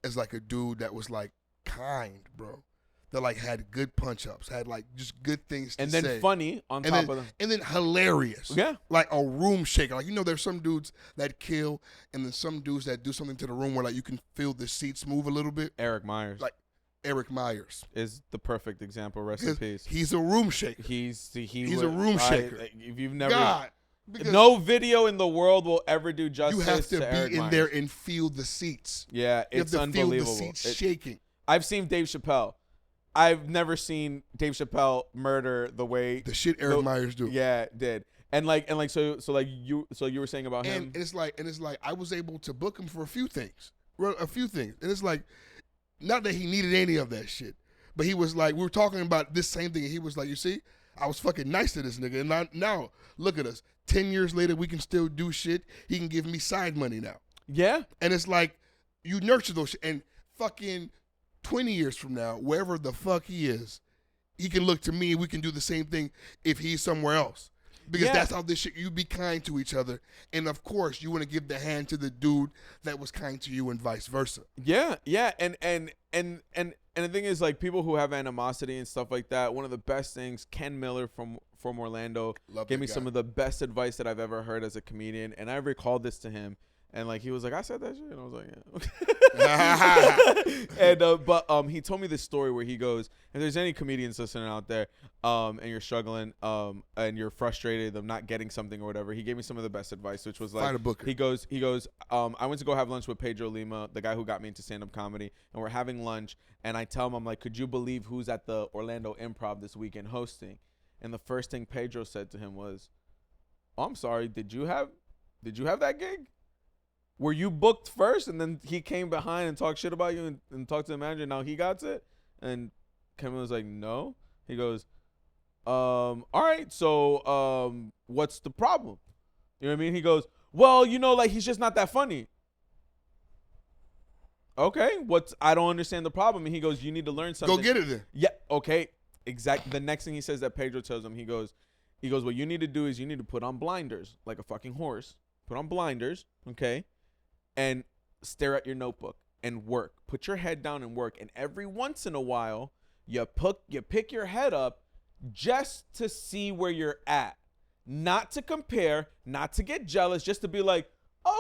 as like a dude that was like kind, bro. That like had good punch ups, had like just good things to say. And then funny on top of them. And then hilarious. Yeah. Like a room shaker. Like, there's some dudes that kill and then some dudes that do something to the room where like you can feel the seats move a little bit. Eric Myers. Like Eric Myers is the perfect example. Rest in peace. He's a room shaker. He's a room shaker. If you've never, because no video in the world will ever do justice. You have to be Eric in Myers. there and feel the seats. Yeah, it's you have to unbelievable. Feel the seats shaking. I've seen Dave Chappelle. I've never seen Dave Chappelle murder the way the shit Eric Myers do. Yeah, did. And so you were saying about him. And it's like I was able to book him for a few things. And it's like, not that he needed any of that shit, but he was like, we were talking about this same thing, and he was like, you see, I was fucking nice to this nigga, and now look at us. 10 years later, we can still do shit. He can give me side money now. Yeah. And it's like, you nurture those shit, and fucking 20 years from now, wherever the fuck he is, he can look to me and we can do the same thing if he's somewhere else. Because that's how this shit, you be kind to each other. And of course, you want to give the hand to the dude that was kind to you and vice versa. Yeah, yeah. And the thing is, like, people who have animosity and stuff like that, one of the best things, Ken Miller from Orlando gave me some of the best advice that I've ever heard as a comedian. And I recalled this to him. And like he was like, I said that shit, and I was like, yeah. And he told me this story where he goes, if there's any comedians listening out there, and you're struggling, and you're frustrated of not getting something or whatever, he gave me some of the best advice, which was like, find a booker. He goes, I went to go have lunch with Pedro Lima, the guy who got me into stand-up comedy, and we're having lunch, and I tell him, I'm like, could you believe who's at the Orlando Improv this weekend hosting? And the first thing Pedro said to him was, oh, I'm sorry, did you have that gig? Were you booked first, and then he came behind and talked shit about you and talked to the manager, and now he got it? And Kevin was like, no. He goes, all right, so what's the problem? You know what I mean? He goes, well, like he's just not that funny. Okay, I don't understand the problem. And he goes, you need to learn something. Go get it then. Yeah, okay, exactly. The next thing he says that Pedro tells him, he goes, what you need to do is you need to put on blinders like a fucking horse. Put on blinders, okay? And stare at your notebook and work. Put your head down and work. And every once in a while, you pick your head up just to see where you're at. Not to compare, not to get jealous, just to be like,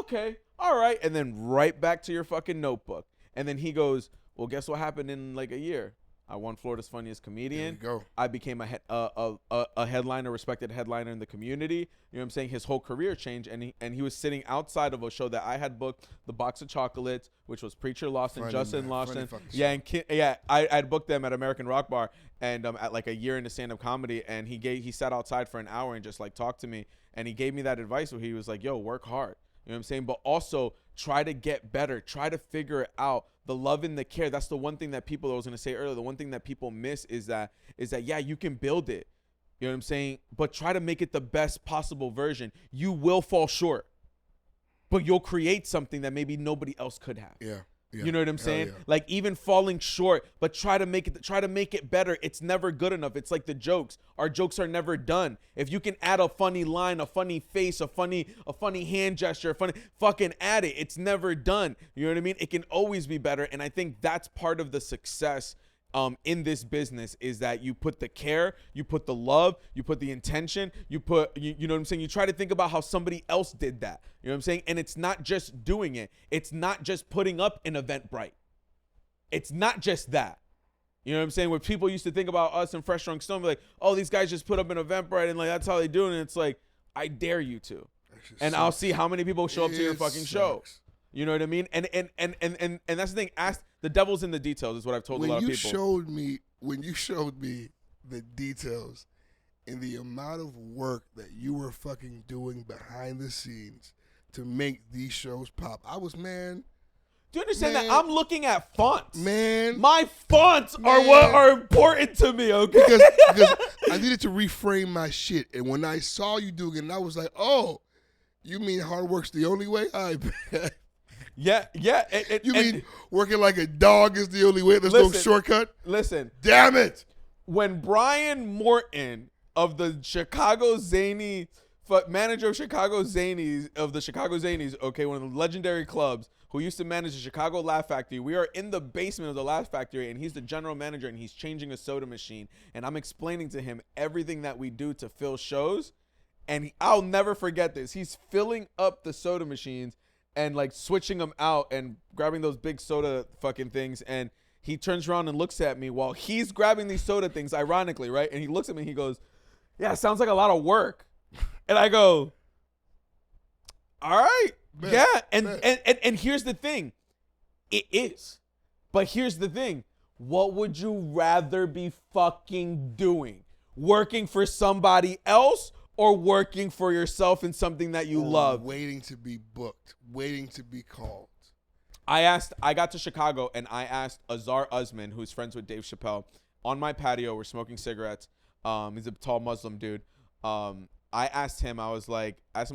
okay, all right. And then right back to your fucking notebook. And then he goes, well, guess what happened in like a year? I won Florida's Funniest Comedian. There we go. I became a headliner, respected headliner in the community. You know what I'm saying? His whole career changed, and he was sitting outside of a show that I had booked, The Box of Chocolates, which was Preacher Lawson, Justin Lawson. I had booked them at American Rock Bar, and at like a year into stand-up comedy, and he sat outside for an hour and just like talked to me, and he gave me that advice where he was like, yo, work hard. You know what I'm saying? But also try to get better. Try to figure it out. The love and the care. That's the one thing that I was going to say earlier. The one thing that people miss is that, yeah, you can build it. You know what I'm saying? But try to make it the best possible version. You will fall short, but you'll create something that maybe nobody else could have. Yeah. You know what I'm saying? Yeah. Like even falling short, but try to make it better. It's never good enough. It's like the jokes. Our jokes are never done. If you can add a funny line, a funny face, a funny hand gesture, fucking add it. It's never done. You know what I mean? It can always be better. And I think that's part of the success in this business is that you put the care, you put the love, you put the intention, you know what I'm saying? You try to think about how somebody else did that. You know what I'm saying? And it's not just doing it. It's not just putting up an Eventbrite. It's not just that. You know what I'm saying? Where people used to think about us and Fresh Drunk Stone, like, oh, these guys just put up an Eventbrite and like that's how they do it. And it's like, I dare you to. And I'll see how many people show up to your fucking show. You know what I mean? And that's the thing. The devil's in the details is what I've told a lot of people. When you showed me the details and the amount of work that you were fucking doing behind the scenes to make these shows pop, I was, man. Do you understand that I'm looking at fonts? Man. My fonts are what are important to me, okay? Because I needed to reframe my shit. And when I saw you doing it, and I was like, oh, you mean hard work's the only way? I bet. Yeah. You mean working like a dog is the only way? There's no shortcut? Listen. Damn it. when Brian Morton of the Chicago Zany, manager of Chicago Zanies, of the Chicago Zanies, okay, one of the legendary clubs, who used to manage the Chicago Laugh Factory. We are in the basement of the Laugh Factory, and he's the general manager, and he's changing a soda machine. And I'm explaining to him everything that we do to fill shows. And I'll never forget this. He's filling up the soda machines and like switching them out and grabbing those big soda fucking things. And he turns around and looks at me while he's grabbing these soda things, ironically, right? And he looks at me and he goes, "Yeah, it sounds like a lot of work." And I go, "All right. Yeah." And here's the thing. It is. But here's the thing. What would you rather be fucking doing? Working for somebody else or working for yourself in something that you love? Waiting to be booked. Waiting to be called. I got to Chicago and I asked Azar Usman, who's friends with Dave Chappelle, on my patio. We're smoking cigarettes. He's a tall Muslim dude. I asked him a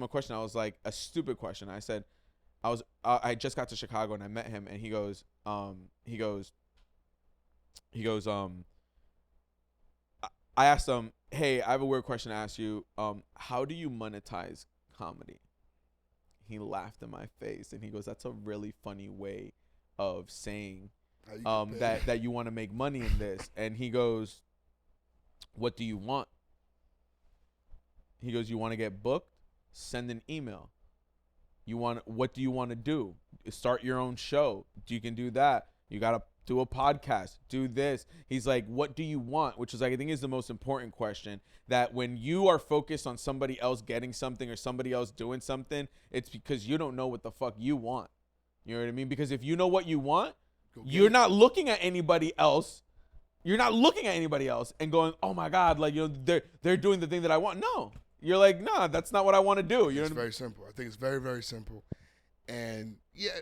question. I was like, a stupid question. I said, I just got to Chicago and I met him, and he goes, I asked him, "Hey, I have a weird question to ask you. How do you monetize comedy?" He laughed in my face and he goes, "That's a really funny way of saying that you want to make money in this." And he goes, "What do you want?" He goes, "You want to get booked? Send an email. What do you want to do? Start your own show. You can do that. You got to do a podcast, do this." He's like, "What do you want?" Which is like, I think is the most important question, that when you are focused on somebody else getting something or somebody else doing something, it's because you don't know what the fuck you want. You know what I mean? Because if you know what you want, you're not looking at anybody else. You're not looking at anybody else and going, "Oh my God, like, you know, they're doing the thing that I want." No. You're like, "Nah, that's not what I want to do." You know, it's very simple. I think it's very, very simple. And yeah,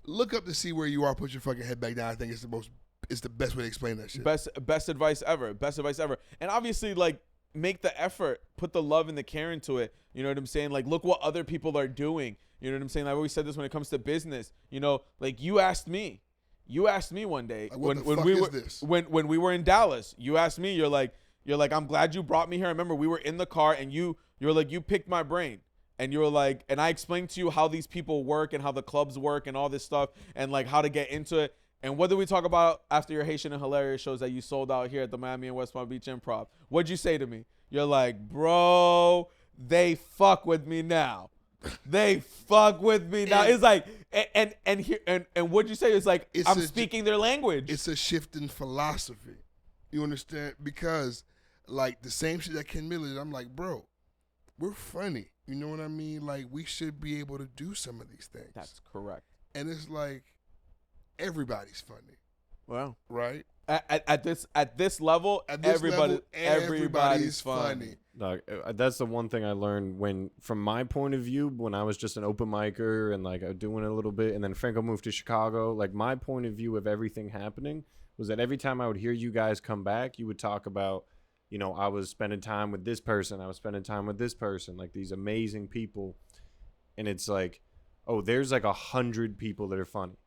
look up to see where you are. Put your fucking head back down. I think it's the best way to explain that shit. Best advice ever. Best advice ever. And obviously, like, make the effort, put the love and the care into it. You know what I'm saying? Like, look what other people are doing. You know what I'm saying? I've always said this when it comes to business. You know, like, you asked me one day, like, when we were in Dallas. You asked me. You're like, "I'm glad you brought me here." I remember we were in the car and you're like, you picked my brain. And you were like, and I explained to you how these people work and how the clubs work and all this stuff and like how to get into it. And what did we talk about after your Haitian and Hilarious shows that you sold out here at the Miami and West Palm Beach Improv? What'd you say to me? You're like, "Bro, they fuck with me now. They fuck with me now." It's like, and what'd you say? It's like, I'm speaking their language. It's a shift in philosophy. You understand? Because like the same shit that Ken Miller did, I'm like, bro, we're funny. You know what I mean? Like, we should be able to do some of these things. That's correct. And it's like, everybody's funny. Well, right? At this level, everybody's funny. No, that's the one thing I learned from my point of view, when I was just an open micer and like doing it a little bit, and then Franco moved to Chicago. Like, my point of view of everything happening was that every time I would hear you guys come back, you would talk about, you know, I was spending time with this person, I was spending time with this person, like these amazing people. And it's like, oh, there's like 100 people that are funny.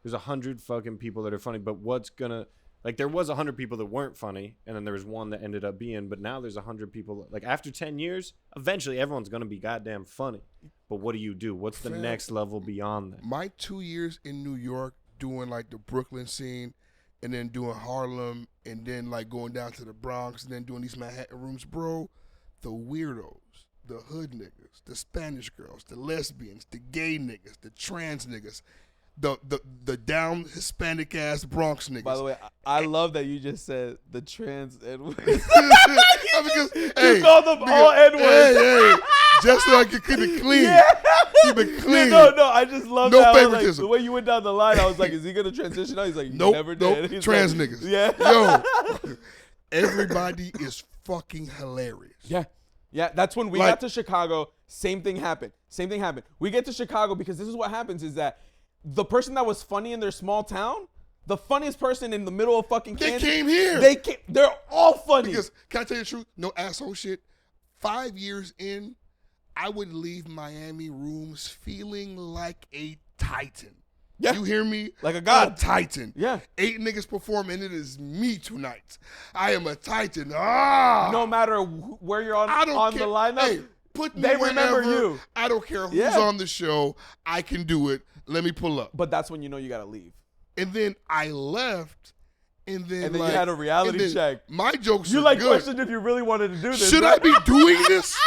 There's 100 fucking people that are funny, but what's gonna, like, there was 100 people that weren't funny, and then there was one that ended up being, but now there's 100 people, like, after 10 years, eventually everyone's gonna be goddamn funny. But what do you do? What's the next level beyond that? My 2 years in New York doing like the Brooklyn scene, and then doing Harlem, and then like going down to the Bronx, and then doing these Manhattan rooms, bro, the weirdos, the hood niggas, the Spanish girls, the lesbians, the gay niggas, the trans niggas, the down Hispanic ass Bronx niggas. By the way, I love that you just said the trans N-words. Because, you called them all N-words. Hey, just so I can keep it clean. Yeah. Keep it clean. Yeah, no, I just love no that. favoritism. Like, the way you went down the line, I was like, is he gonna transition? He's like, nope, never did. He's trans like, niggas. Yeah. Yo, everybody is fucking hilarious. Yeah, that's when we got to Chicago. Same thing happened. We get to Chicago because this is what happens, is that the person that was funny in their small town, the funniest person in the middle of fucking Kansas, they came here. They're all funny. Because, can I tell you the truth? No asshole shit. 5 years in, I would leave Miami rooms feeling like a titan. Yeah. You hear me? Like a god. A titan. Yeah. 8 niggas perform, and it is me tonight. I am a titan. Ah. No matter where you're on the lineup, Hey, put me they wherever. remember you. I don't care who's Yeah. on the show. I can do it. Let me pull up. But that's when you know you gotta leave. And then I left, and then you had a reality check. My jokes You are like good. questioned if you really wanted to do this. Should I be doing this?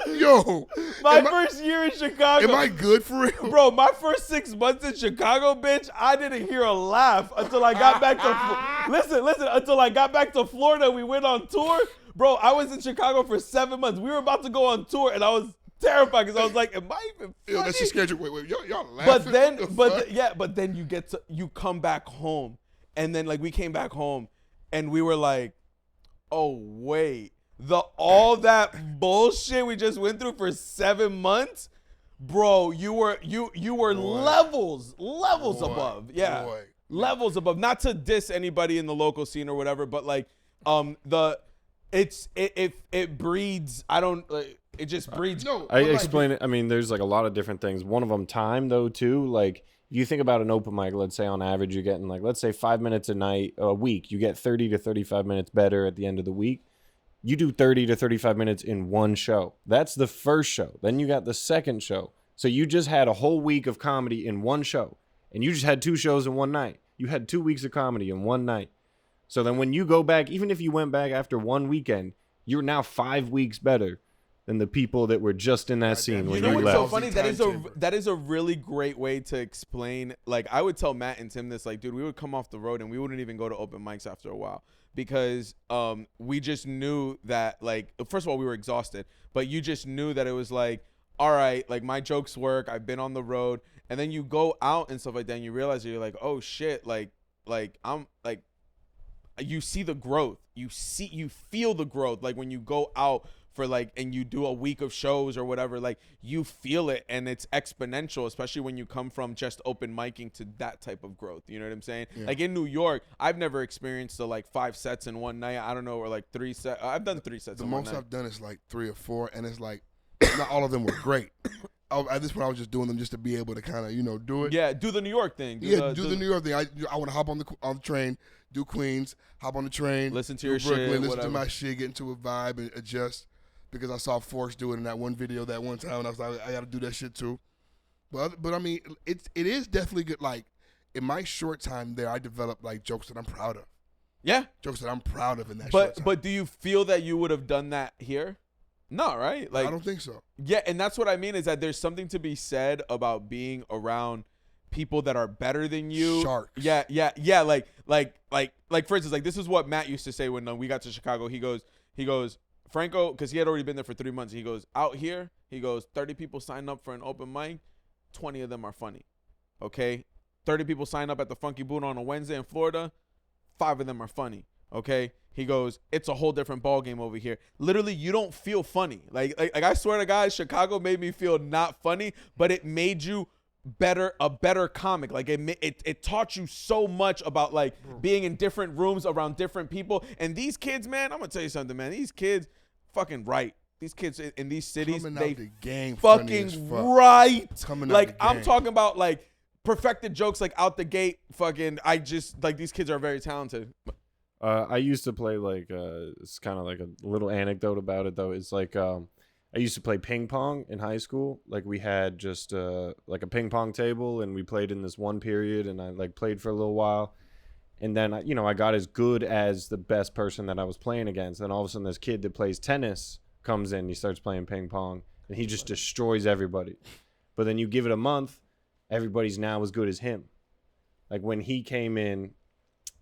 Yo, My first year in Chicago. am I good for real? Bro, my first 6 months in Chicago, bitch, I didn't hear a laugh until I got back to listen, until I got back to Florida. We went on tour. Bro, I was in Chicago for 7 months. We were about to go on tour, and I was terrified because I was like, am I even funny? Yo, that shit scared you. Wait, y'all laughing? But then you come back home, and then like we came back home, and we were like, oh wait, all that bullshit we just went through for 7 months, bro. You were levels above, yeah, levels above. Not to diss anybody in the local scene or whatever, but like it breeds. I don't. It just breeds. No, I explain it. I mean, there's like a lot of different things. One of them, time though, too. Like, you think about an open mic. Let's say on average, you're getting like, let's say 5 minutes a week. You get 30 to 35 minutes better at the end of the week. You do 30 to 35 minutes in one show. That's the first show. Then you got the second show. So you just had a whole week of comedy in one show, and you just had 2 shows in one night. You had 2 weeks of comedy in one night. So then when you go back, even if you went back after one weekend, you're now 5 weeks better than the people that were just in that scene when you know what's left. so funny? That is a really great way to explain. Like, I would tell Matt and Tim this, like, dude, we would come off the road and we wouldn't even go to open mics after a while because we just knew that, like, first of all, we were exhausted, but you just knew that it was like, all right, like, my jokes work. I've been on the road. And then you go out and stuff like that and you realize that you're like, oh shit, like I'm like, you see the growth. You feel the growth. Like when you go out for like, and you do a week of shows or whatever, like you feel it and it's exponential, especially when you come from just open micing to that type of growth. You know what I'm saying? Yeah. Like in New York, I've never experienced the like 5 sets in one night. I don't know, or like 3 sets. I've done 3 sets. The in one most night. I've done is like 3 or 4, and it's like not all of them were great. At this point, I was just doing them just to be able to kind of, do it. Yeah, do the New York thing. Do the New York thing. I want to hop on the train, do Queens, hop on the train, listen to your Brooklyn, shit, listen whatever. to my shit, get into a vibe and adjust. Because I saw Forrest do it in that one video that one time, and I was like, I got to do that shit too. But I mean, it is definitely good. Like in my short time there, I developed like jokes that I'm proud of. Yeah, jokes that I'm proud of in that. But short time. but do you feel that you would have done that here? No, right? Like I don't think so. Yeah, and that's what I mean is that there's something to be said about being around people that are better than you. Sharks. Yeah. Like for instance, like this is what Matt used to say when we got to Chicago. He goes, Franco, because he had already been there for 3 months. He goes, out here, 30 people sign up for an open mic, 20 of them are funny. Okay? 30 people sign up at the Funky Boot on a Wednesday in Florida, 5 of them are funny. Okay? He goes, it's a whole different ball game over here. Literally, you don't feel funny. Like I swear to God, Chicago made me feel not funny, but it made you a better comic. Like it taught you so much about like being in different rooms around different people. And these kids, man, I'm gonna tell you something, man. These kids fucking right. These kids in these cities, they the game fucking right. Like I'm talking about like perfected jokes like out the gate. Fucking, I just like these kids are very talented. I used to play like it's kind of like a little anecdote about it though. It's like I used to play ping pong in high school. Like we had just like a ping pong table, and we played in this one period, and I like played for a little while, and then I got as good as the best person that I was playing against. Then all of a sudden, this kid that plays tennis comes in, he starts playing ping pong, and he just destroys everybody. But then you give it a month, everybody's now as good as him. Like when he came in,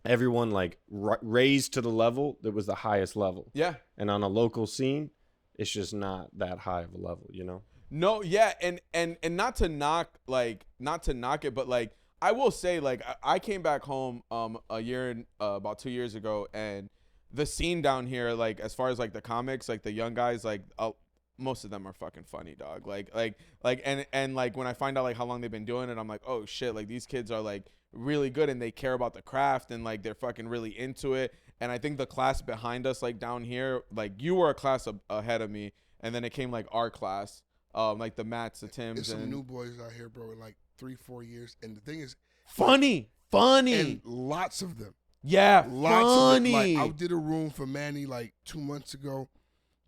everyone like raised to the level that was the highest level. Yeah. And on a local scene, it's just not that high of a level, No, yeah, and not to knock it, but like I will say, like I came back home about 2 years ago, and the scene down here, like as far as like the comics, like the young guys, like most of them are fucking funny, dog. Like and like when I find out like how long they've been doing it, I'm like, oh shit, like these kids are like really good and they care about the craft and like they're fucking really into it. And I think the class behind us, like down here, like you were a class ahead of me, and then it came like our class, like the Matts, the Tims, There's and some new boys out here, bro. And like 3-4 years, and the thing is, Funny. and lots of them. Yeah, Lots funny. of them. Like, I did a room for Manny like 2 months ago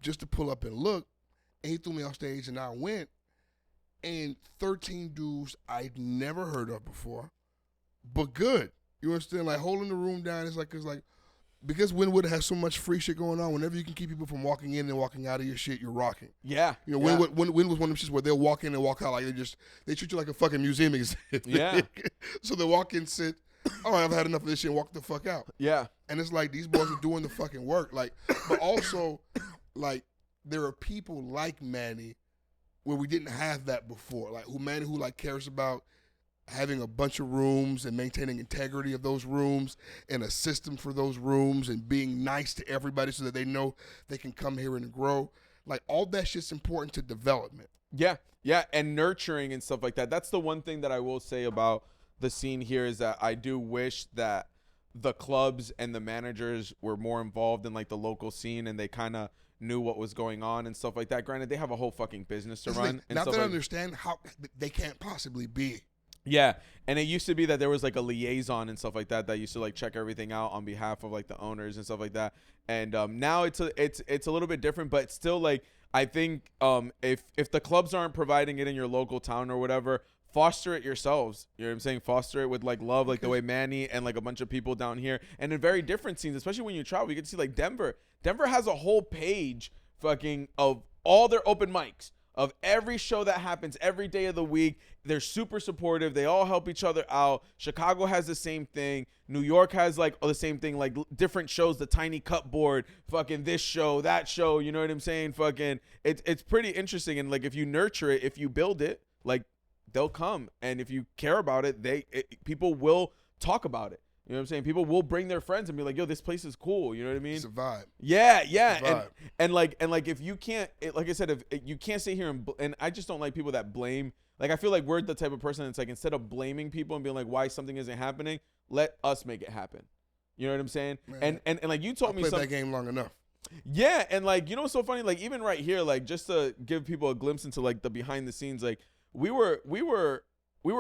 just to pull up and look, and he threw me on stage, and I went, and 13 dudes I'd never heard of before, but good. You understand? Like, holding the room down is like, because Wynwood has so much free shit going on, whenever you can keep people from walking in and walking out of your shit, you're rocking. Yeah. You know, Wynwood was one of them shits where they'll walk in and walk out like they treat you like a fucking museum exhibit. Yeah. So they walk in, sit, all right, I've had enough of this shit, and walk the fuck out. Yeah. And it's like, these boys are doing the fucking work. Like, but also, like, there are people like Manny where we didn't have that before. Like, Manny who like cares about having a bunch of rooms and maintaining integrity of those rooms and a system for those rooms and being nice to everybody so that they know they can come here and grow. Like, all that shit's important to development. Yeah. Yeah. And nurturing and stuff like that. That's the one thing that I will say about the scene here is that I do wish that the clubs and the managers were more involved in like the local scene and they kind of knew what was going on and stuff like that. Granted, they have a whole fucking business to run. Not that I understand how they can't possibly be. Yeah, and it used to be that there was like a liaison and stuff like that that used to like check everything out on behalf of like the owners and stuff like that. And now it's a little bit different, but still, like, I think if the clubs aren't providing it in your local town or whatever, foster it yourselves. You know what I'm saying? Foster it with like love, like the way Manny and like a bunch of people down here, and in very different scenes, especially when you travel, you get to see like Denver. Denver has a whole page fucking of all their open mics. Of every show that happens every day of the week. They're super supportive. They all help each other out. Chicago has the same thing. New York has like the same thing, like different shows, the tiny cupboard, fucking this show, that show, you know what I'm saying? Fucking it's pretty interesting. And like, if you nurture it, if you build it, like, they'll come. And if you care about it, people will talk about it. You know what I'm saying? People will bring their friends and be like, yo, this place is cool. You know what I mean? It's a vibe. Yeah. It's a vibe. And like if you can't, like I said, if you can't sit here and I just don't like people that blame. Like, I feel like we're the type of person that's like, instead of blaming people and being like, why something isn't happening, let us make it happen. You know what I'm saying? Man, and like you told me something. I played that game long enough. Yeah, and like, you know what's so funny? Like, even right here, like, just to give people a glimpse into like the behind the scenes, like we were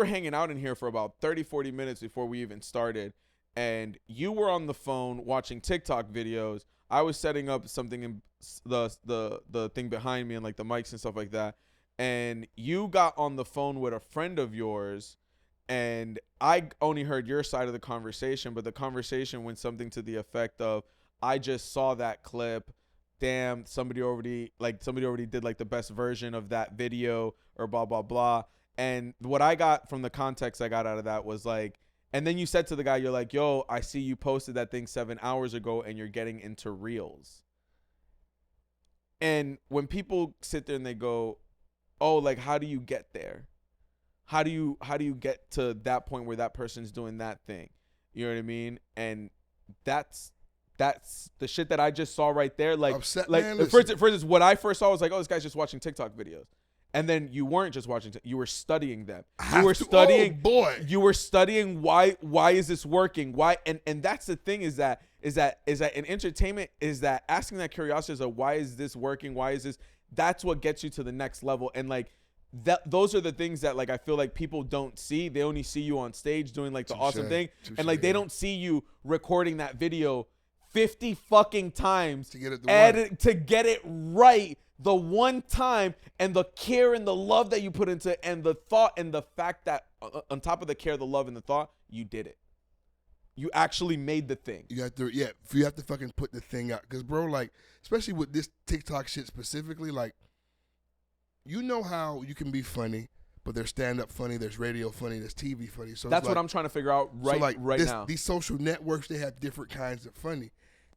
hanging out in here for about 30-40 minutes before we even started. And you were on the phone watching TikTok videos. I was setting up something in the thing behind me and like the mics and stuff like that. And you got on the phone with a friend of yours, and I only heard your side of the conversation, but the conversation went something to the effect of, I just saw that clip. Damn, somebody already did like the best version of that video or blah, blah, blah. And what I got from the context I got out of that was like, and then you said to the guy, you're like, yo, I see you posted that thing 7 hours ago and you're getting into reels. And when people sit there and they go, oh, like, how do you get there? How do you get to that point where that person's doing that thing? You know what I mean? And that's the shit that I just saw right there. Like, for instance, what I first saw was like, oh, this guy's just watching TikTok videos. And then you weren't just watching, you were studying them. You were studying, you were studying why is this working? Why? And that's the thing is that in entertainment is that asking that curiosity is like, why is this working? Why is this? That's what gets you to the next level. And like those are the things that like, I feel like people don't see. They only see you on stage doing like the awesome thing. And like, they don't see you recording that video 50 fucking times to get it right the one time, and the care and the love that you put into it, and the thought and the fact that on top of the care, the love, and the thought, you did it. You actually made the thing. You have to fucking put the thing out. Because, bro, like, especially with this TikTok shit specifically, like, you know how you can be funny, but there's stand-up funny, there's radio funny, there's TV funny. So that's what I'm trying to figure out right now. These social networks, they have different kinds of funny.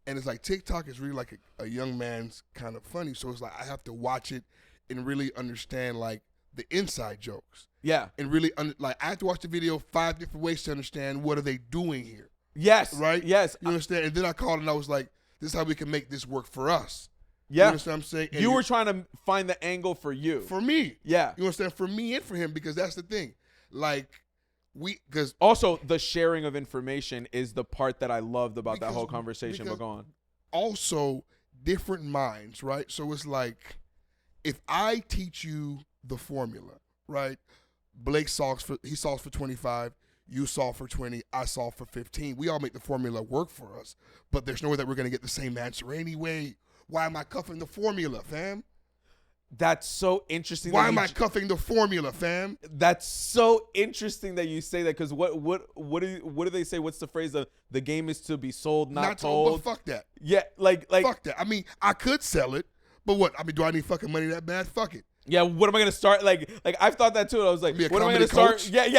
And it's like TikTok is really like a young man's kind of funny. So it's like I have to watch it and really understand like the inside jokes. Yeah. And really, like, I have to watch the video 5 different ways to understand what are they doing here. Yes. Right? Yes. You understand? And then I called and I was like, this is how we can make this work for us. Yeah. You understand what I'm saying? And you were trying to find the angle for you. For me. Yeah. You understand? For me and for him, because that's the thing. Like, because also the sharing of information is the part that I loved about that whole conversation. But go on. Also, different minds, right? So it's like, if I teach you the formula, right, Blake solves for 25. You solve for 20. I solve for 15. We all make the formula work for us, but there's no way that we're gonna get the same answer anyway. Why am I cuffing the formula, fam? That's so interesting. Why am I cuffing the formula, fam? That's so interesting that you say that, because what do they say? What's the phrase? The game is to be sold, not told. But fuck that. Yeah, like fuck that. I mean, I could sell it, but what? I mean, do I need fucking money that bad? Fuck it. Yeah, what am I gonna start? Like I've thought that too. I was like, Be a what am I comedy gonna coach? start?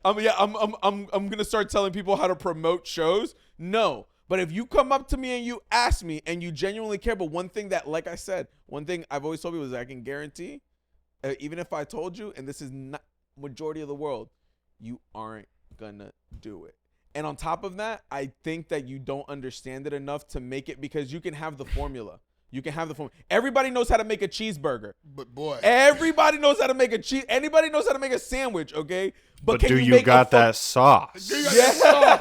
I'm gonna start telling people how to promote shows. No, but if you come up to me and you ask me and you genuinely care, but one thing that, like I said, one thing I've always told people is I can guarantee, even if I told you, and this is not majority of the world, you aren't gonna do it. And on top of that, I think that you don't understand it enough to make it, because you can have the formula. You can have the formula. Everybody knows how to make a cheeseburger. But boy, everybody knows how to make anybody knows how to make a sandwich, okay? But can do you you got that sauce? Yeah.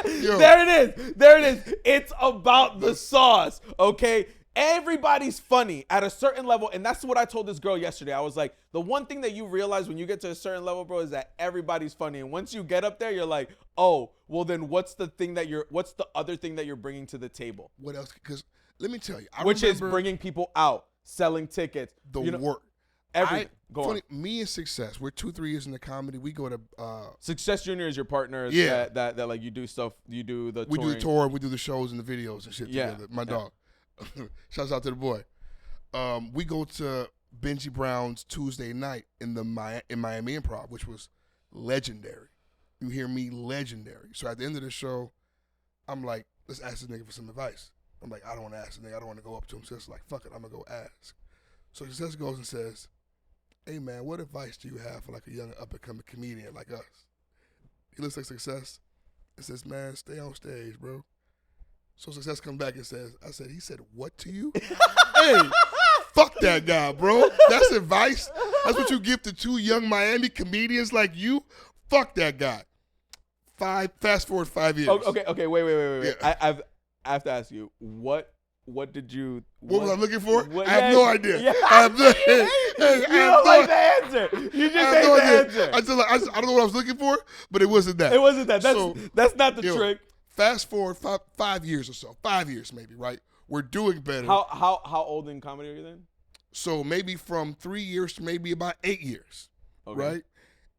There it is. It's about the sauce, okay? Everybody's funny at a certain level, and that's what I told this girl yesterday. I was like, the one thing that you realize when you get to a certain level, bro, is that everybody's funny. And once you get up there, you're like, oh, well then what's the other thing that you're bringing to the table? What else? Because let me tell you, Which is bringing people out, selling tickets, work. Everything. Me and Success, we're 2-3 years into comedy. We go to Success Junior is your partner. Yeah. That like you do stuff. You do the we touring. do the tour, we do the shows and the videos and shit together. My dog. Shouts out to the boy. We go to Benji Brown's Tuesday night in Miami Improv, which was legendary. You hear me? Legendary. So at the end of the show, I'm like, let's ask this nigga for some advice. I'm like, I don't want to ask the nigga. I don't want to go up to him. So it's like, fuck it, I'm going to go ask. So Success goes and says, hey, man, what advice do you have for like a young up-and-coming comedian like us? He looks like Success and says, man, stay on stage, bro. So Success comes back and says, he said what to you? Hey, fuck that guy, bro. That's advice? That's what you give to two young Miami comedians like you? Fuck that guy. Fast forward 5 years. Okay, wait. Yeah. I have to ask you, what did you? What was I looking for? What, I have no idea. Yeah. I have no, you don't like the answer. You just hate the answer. I don't know what I was looking for, but it wasn't that. It wasn't that. That's not the yo, trick. Fast forward 5 years or so. 5 years maybe, right? We're doing better. How old in comedy are you then? So maybe from 3 years to maybe about 8 years, okay. Right?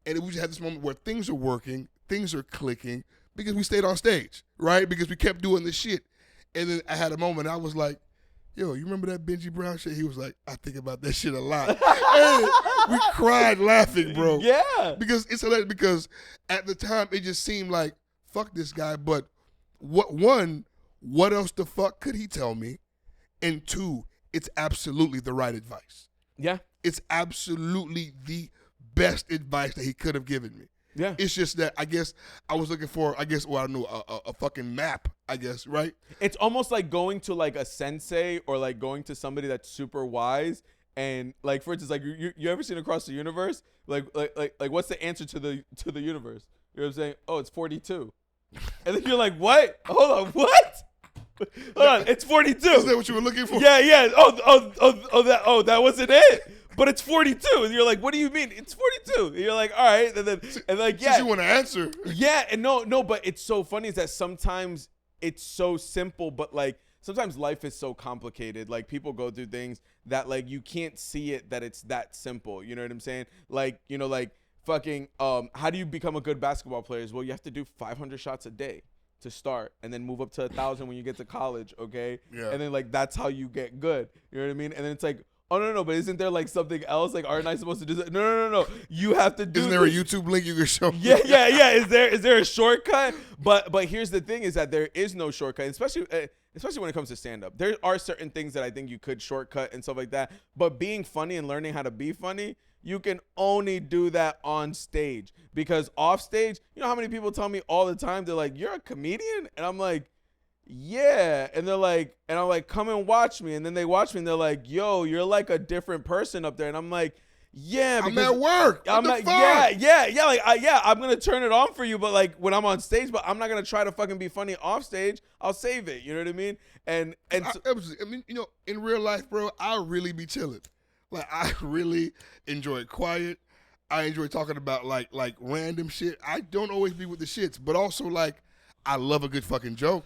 And we just had this moment where things are working, things are clicking, because we stayed on stage, right? Because we kept doing this shit. And then I had a moment, I was like, yo, you remember that Benji Brown shit? He was like, I think about that shit a lot. And we cried laughing, bro. Yeah. Because it's hilarious, because at the time, it just seemed like, fuck this guy. But what else the fuck could he tell me? And two, it's absolutely the right advice. Yeah. It's absolutely the best advice that he could have given me. Yeah. It's just that I guess I was looking for, I don't know, a fucking map, I guess, right? It's almost like going to like a sensei or like going to somebody that's super wise. And like, for instance, like you ever seen Across the Universe? Like what's the answer to the universe? You know what I'm saying? Oh, it's 42. And then you're like, what? Hold on, what? Hold on, it's 42. Is that what you were looking for? Yeah. Oh, that wasn't it. But it's 42, and you're like, what do you mean? It's 42. And you're like, all right, and like, yeah. Since you want to answer. Yeah, and no, but it's so funny is that sometimes it's so simple, but like sometimes life is so complicated. Like people go through things that like you can't see it that it's that simple. You know what I'm saying? Like, you know, like fucking, how do you become a good basketball player? Well, you have to do 500 shots a day to start, and then move up to 1,000 when you get to college, okay? Yeah. And then like that's how you get good. You know what I mean? And then it's like, oh no, but isn't there like something else? Like, aren't I supposed to do that? No. You have to do. Isn't there a YouTube link you can show me? Yeah. Is there a shortcut? But here's the thing: is that there is no shortcut, especially when it comes to stand up. There are certain things that I think you could shortcut and stuff like that. But being funny and learning how to be funny, you can only do that on stage, because off stage, you know how many people tell me all the time, they're like, "You're a comedian," and I'm like, yeah, and they're like, and I'm like, come and watch me, and then they watch me, and they're like, yo, you're like a different person up there, and I'm like, yeah, I'm at work. I'm like, yeah, like, I'm gonna turn it on for you, but like when I'm on stage, but I'm not gonna try to fucking be funny off stage. I'll save it. You know what I mean? And I mean, you know, in real life, bro, I really be chilling. Like I really enjoy quiet. I enjoy talking about like random shit. I don't always be with the shits, but also like I love a good fucking joke.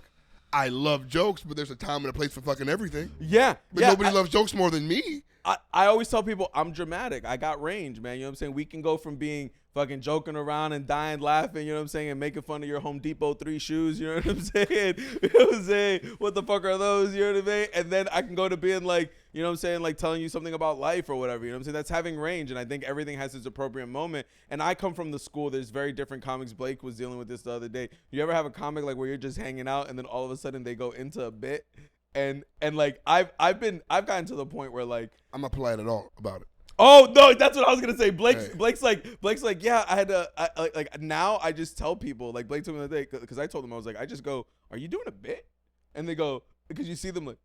I love jokes, but there's a time and a place for fucking everything. Yeah. But nobody loves jokes more than me. I always tell people I'm dramatic. I got range, man. You know what I'm saying? We can go from being fucking joking around and dying laughing, you know what I'm saying, and making fun of your Home Depot 3 shoes, you know what I'm saying? You know what I'm saying? What the fuck are those? You know what I mean? And then I can go to being like, you know what I'm saying, like telling you something about life or whatever, you know what I'm saying? That's having range, and I think everything has its appropriate moment. And I come from the school, there's very different comics. Blake was dealing with this the other day. You ever have a comic like where you're just hanging out and then all of a sudden they go into a bit? And like I've gotten to the point where like I'm not polite at all about it. Oh no, that's what I was gonna say. Blake's like, yeah, I had to, like now I just tell people, like Blake told me the other day, because I told them, I was like, I just go, are you doing a bit? And they go, because you see them like,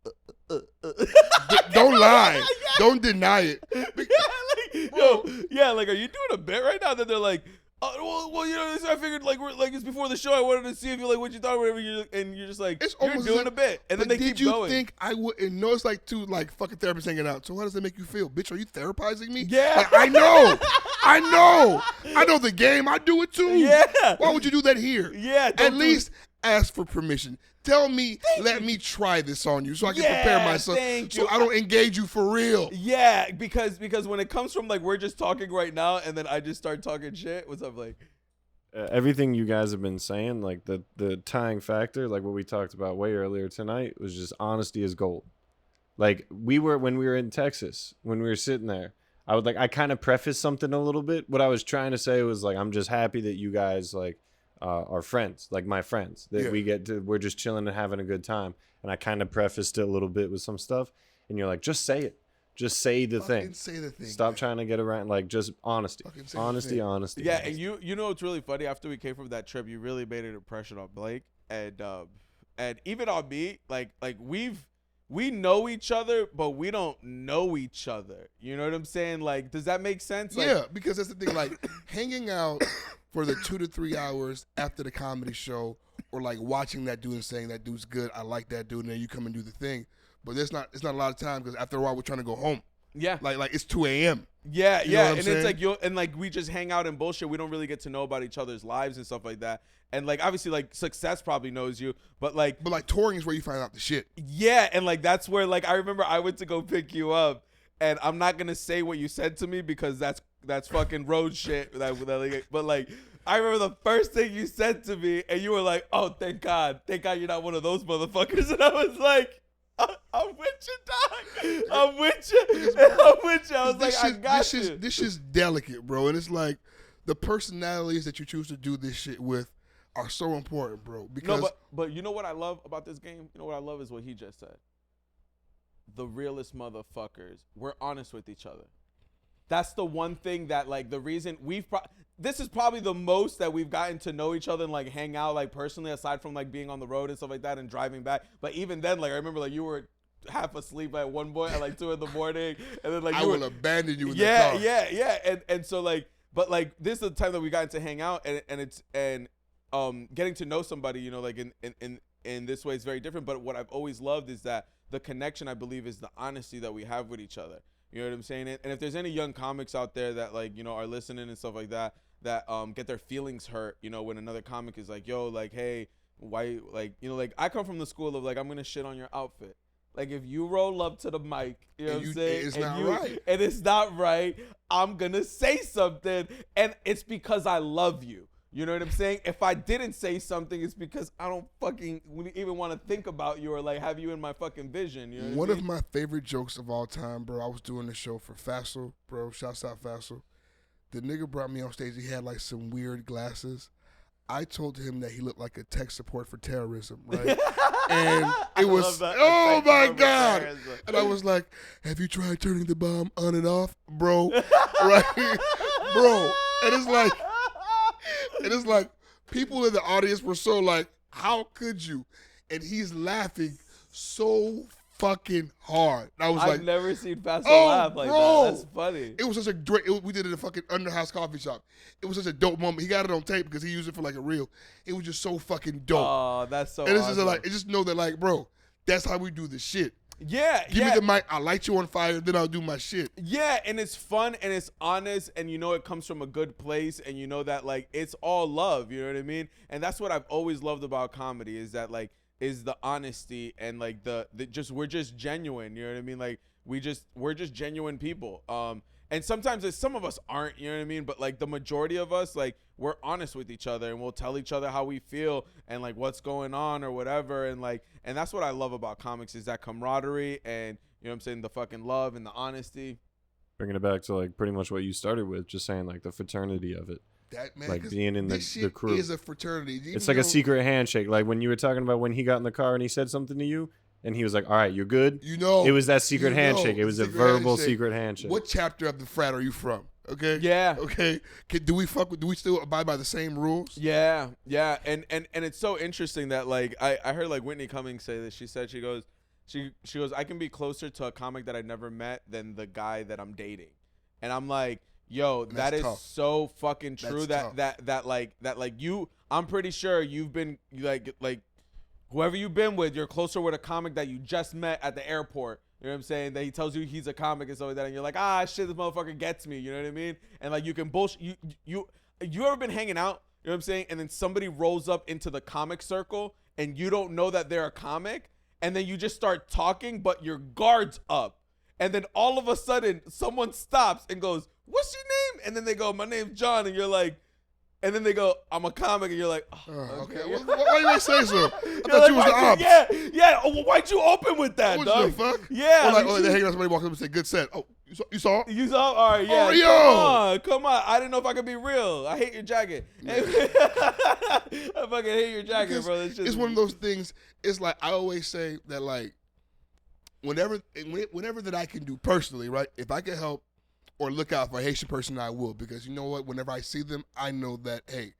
Don't lie, don't deny it. Yeah, like, are you doing a bit right now? Then they're like, well, you know, I figured like it's before the show. I wanted to see if you like what you thought or whatever. And you're just like, you're doing a bit, and then they keep going. Did you think I wouldn't know? It's like two like fucking therapists hanging out. So how does that make you feel, bitch? Are you therapizing me? Yeah, like, I know the game. I do it too. Yeah. Why would you do that here? Yeah. At least ask for permission. Tell me, let me try this on you so I can prepare myself so I don't engage you for real. Yeah, because when it comes from like we're just talking right now and then I just start talking shit. What's up, Blake? Everything you guys have been saying, like the tying factor, like what we talked about way earlier tonight, was just honesty is gold. Like when we were in Texas, when we were sitting there, I kind of prefaced something a little bit. What I was trying to say was like, I'm just happy that you guys like are friends, like my friends, that we're just chilling and having a good time. And I kind of prefaced it a little bit with some stuff, and you're like, just say it. Just say the thing. Say the thing. Stop trying to get around. Like, just honesty. Honesty. Yeah, honesty. and you know what's really funny? After we came from that trip, you really made an impression on Blake and even on me. Like we know each other, but we don't know each other. You know what I'm saying? Like, does that make sense? Like, yeah, because that's the thing. Like, hanging out for the 2 to 3 hours after the comedy show, or like watching that dude and saying that dude's good, I like that dude, and then you come and do the thing. But it's not a lot of time because after a while we're trying to go home. Yeah, like it's 2 a.m. Yeah, and it's like we just hang out and bullshit. We don't really get to know about each other's lives and stuff like that. And like obviously like success probably knows you, but like touring is where you find out the shit. Yeah, and like that's where like I remember I went to go pick you up, and I'm not gonna say what you said to me because that's fucking road shit. But like I remember the first thing you said to me, and you were like, "Oh, thank God you're not one of those motherfuckers," and I was like. I'm with you, dog. I'm with you. I was like, I got you. This is delicate, bro. And it's like the personalities that you choose to do this shit with are so important, bro. Because but you know what I love about this game? You know what I love is what he just said. The realest motherfuckers. We're honest with each other. That's the one thing that like the reason this is probably the most that we've gotten to know each other and like hang out like personally, aside from like being on the road and stuff like that and driving back. But even then, like I remember like you were half asleep at one point at like 2 a.m, and then like I will abandon you in the car. Yeah. And so like, but like this is the time that we got to hang out and getting to know somebody, you know, like in this way is very different. But what I've always loved is that the connection, I believe, is the honesty that we have with each other. You know what I'm saying? And if there's any young comics out there that like, you know, are listening and stuff like that get their feelings hurt, you know, when another comic is like, yo, like, hey, why, like, you know, like I come from the school of like, I'm going to shit on your outfit. Like if you roll up to the mic, you know what I'm saying? It's not right. And it's not right. I'm going to say something. And it's because I love you. You know what I'm saying? If I didn't say something, it's because I don't fucking even want to think about you or like have you in my fucking vision. You know One of my favorite jokes of all time, bro. I was doing the show for Fassel, bro. Shouts out Fassel. The nigga brought me on stage. He had like some weird glasses. I told him that he looked like a tech support for terrorism, right? And it was, oh my God. Terrorism. And I was like, have you tried turning the bomb on and off, bro? Right? Bro. And it's like people in the audience were so like, how could you? And he's laughing so fucking hard. And I was I've never seen Fassel laugh like that. That's funny. It was such a great, we did it in a fucking underhouse coffee shop. It was such a dope moment. He got it on tape because he used it for like a reel. It was just so fucking dope. Oh, that's so And it's awesome. just like, just know that like, bro, that's how we do this shit. Yeah, Give me the mic. I'll light you on fire. Then I'll do my shit. Yeah, and it's fun and it's honest, and you know it comes from a good place, and you know that like it's all love. You know what I mean? And that's what I've always loved about comedy is that like is the honesty and like the just we're just genuine. You know what I mean? Like we're just genuine people. And sometimes some of us aren't. You know what I mean? But like the majority of us, like we're honest with each other, and we'll tell each other how we feel and like what's going on or whatever. And that's what I love about comics is that camaraderie and. You know what I'm saying? The fucking love and the honesty. Bringing it back to like pretty much what you started with, just saying like the fraternity of it. That man, like being in the crew is a fraternity. It's like a secret handshake. Like when you were talking about when he got in the car and he said something to you, and he was like, "All right, you're good." You know, it was that secret handshake. It was a verbal secret handshake. What chapter of the frat are you from? Okay. Yeah. Okay. Do we still abide by the same rules? Yeah. Yeah. And it's so interesting that like I heard like Whitney Cummings say this. She said she goes, I can be closer to a comic that I never met than the guy that I'm dating. And I'm like, yo, that is tough. So fucking true. That you, I'm pretty sure you've been like whoever you've been with, you're closer with a comic that you just met at the airport. You know what I'm saying? That he tells you he's a comic and stuff like that. And you're like, shit, this motherfucker gets me. You know what I mean? And like you can bullshit. You ever been hanging out? You know what I'm saying? And then somebody rolls up into the comic circle and you don't know that they're a comic. And then you just start talking, but your guard's up. And then all of a sudden, someone stops and goes, "What's your name?" And then they go, "My name's John." And you're like, and then they go, "I'm a comic." And you're like, okay. Why you ain't say so? I thought you was the ops. Yeah. Oh, why'd you open with that, what dog? The fuck? Yeah. They hang out, somebody walks up and say, "Good set." Oh, you saw it? You saw it? All right, yeah. Oh, Come on. I didn't know if I could be real. I hate your jacket. I fucking hate your jacket, because bro. It's one of those things. It's like I always say that like whenever that I can do personally, right? If I can help or look out for a Haitian person, I will, because you know what? Whenever I see them, I know that hey,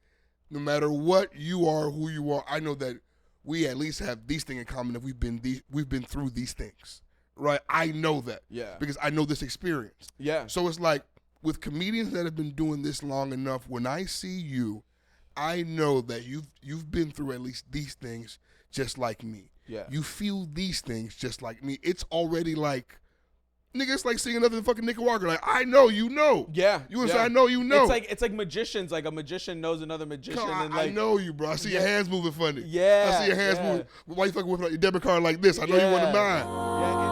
no matter what you are, who you are, I know that we at least have these things in common. If we've been through these things, right? I know that, because I know this experience. Yeah. So it's like with comedians that have been doing this long enough, when I see you, I know that you've been through at least these things just like me. Yeah. You feel these things just like me. It's already like, nigga, it's like seeing another fucking Nicaraguan. Like, I know, you know. Yeah. You understand? I know, you know. It's like magicians. Like a magician knows another magician. And like, I know you, bro. I see your hands moving funny. Yeah. I see your hands moving. Why you fucking whipping out your debit card like this? I know you want to mine. Yeah.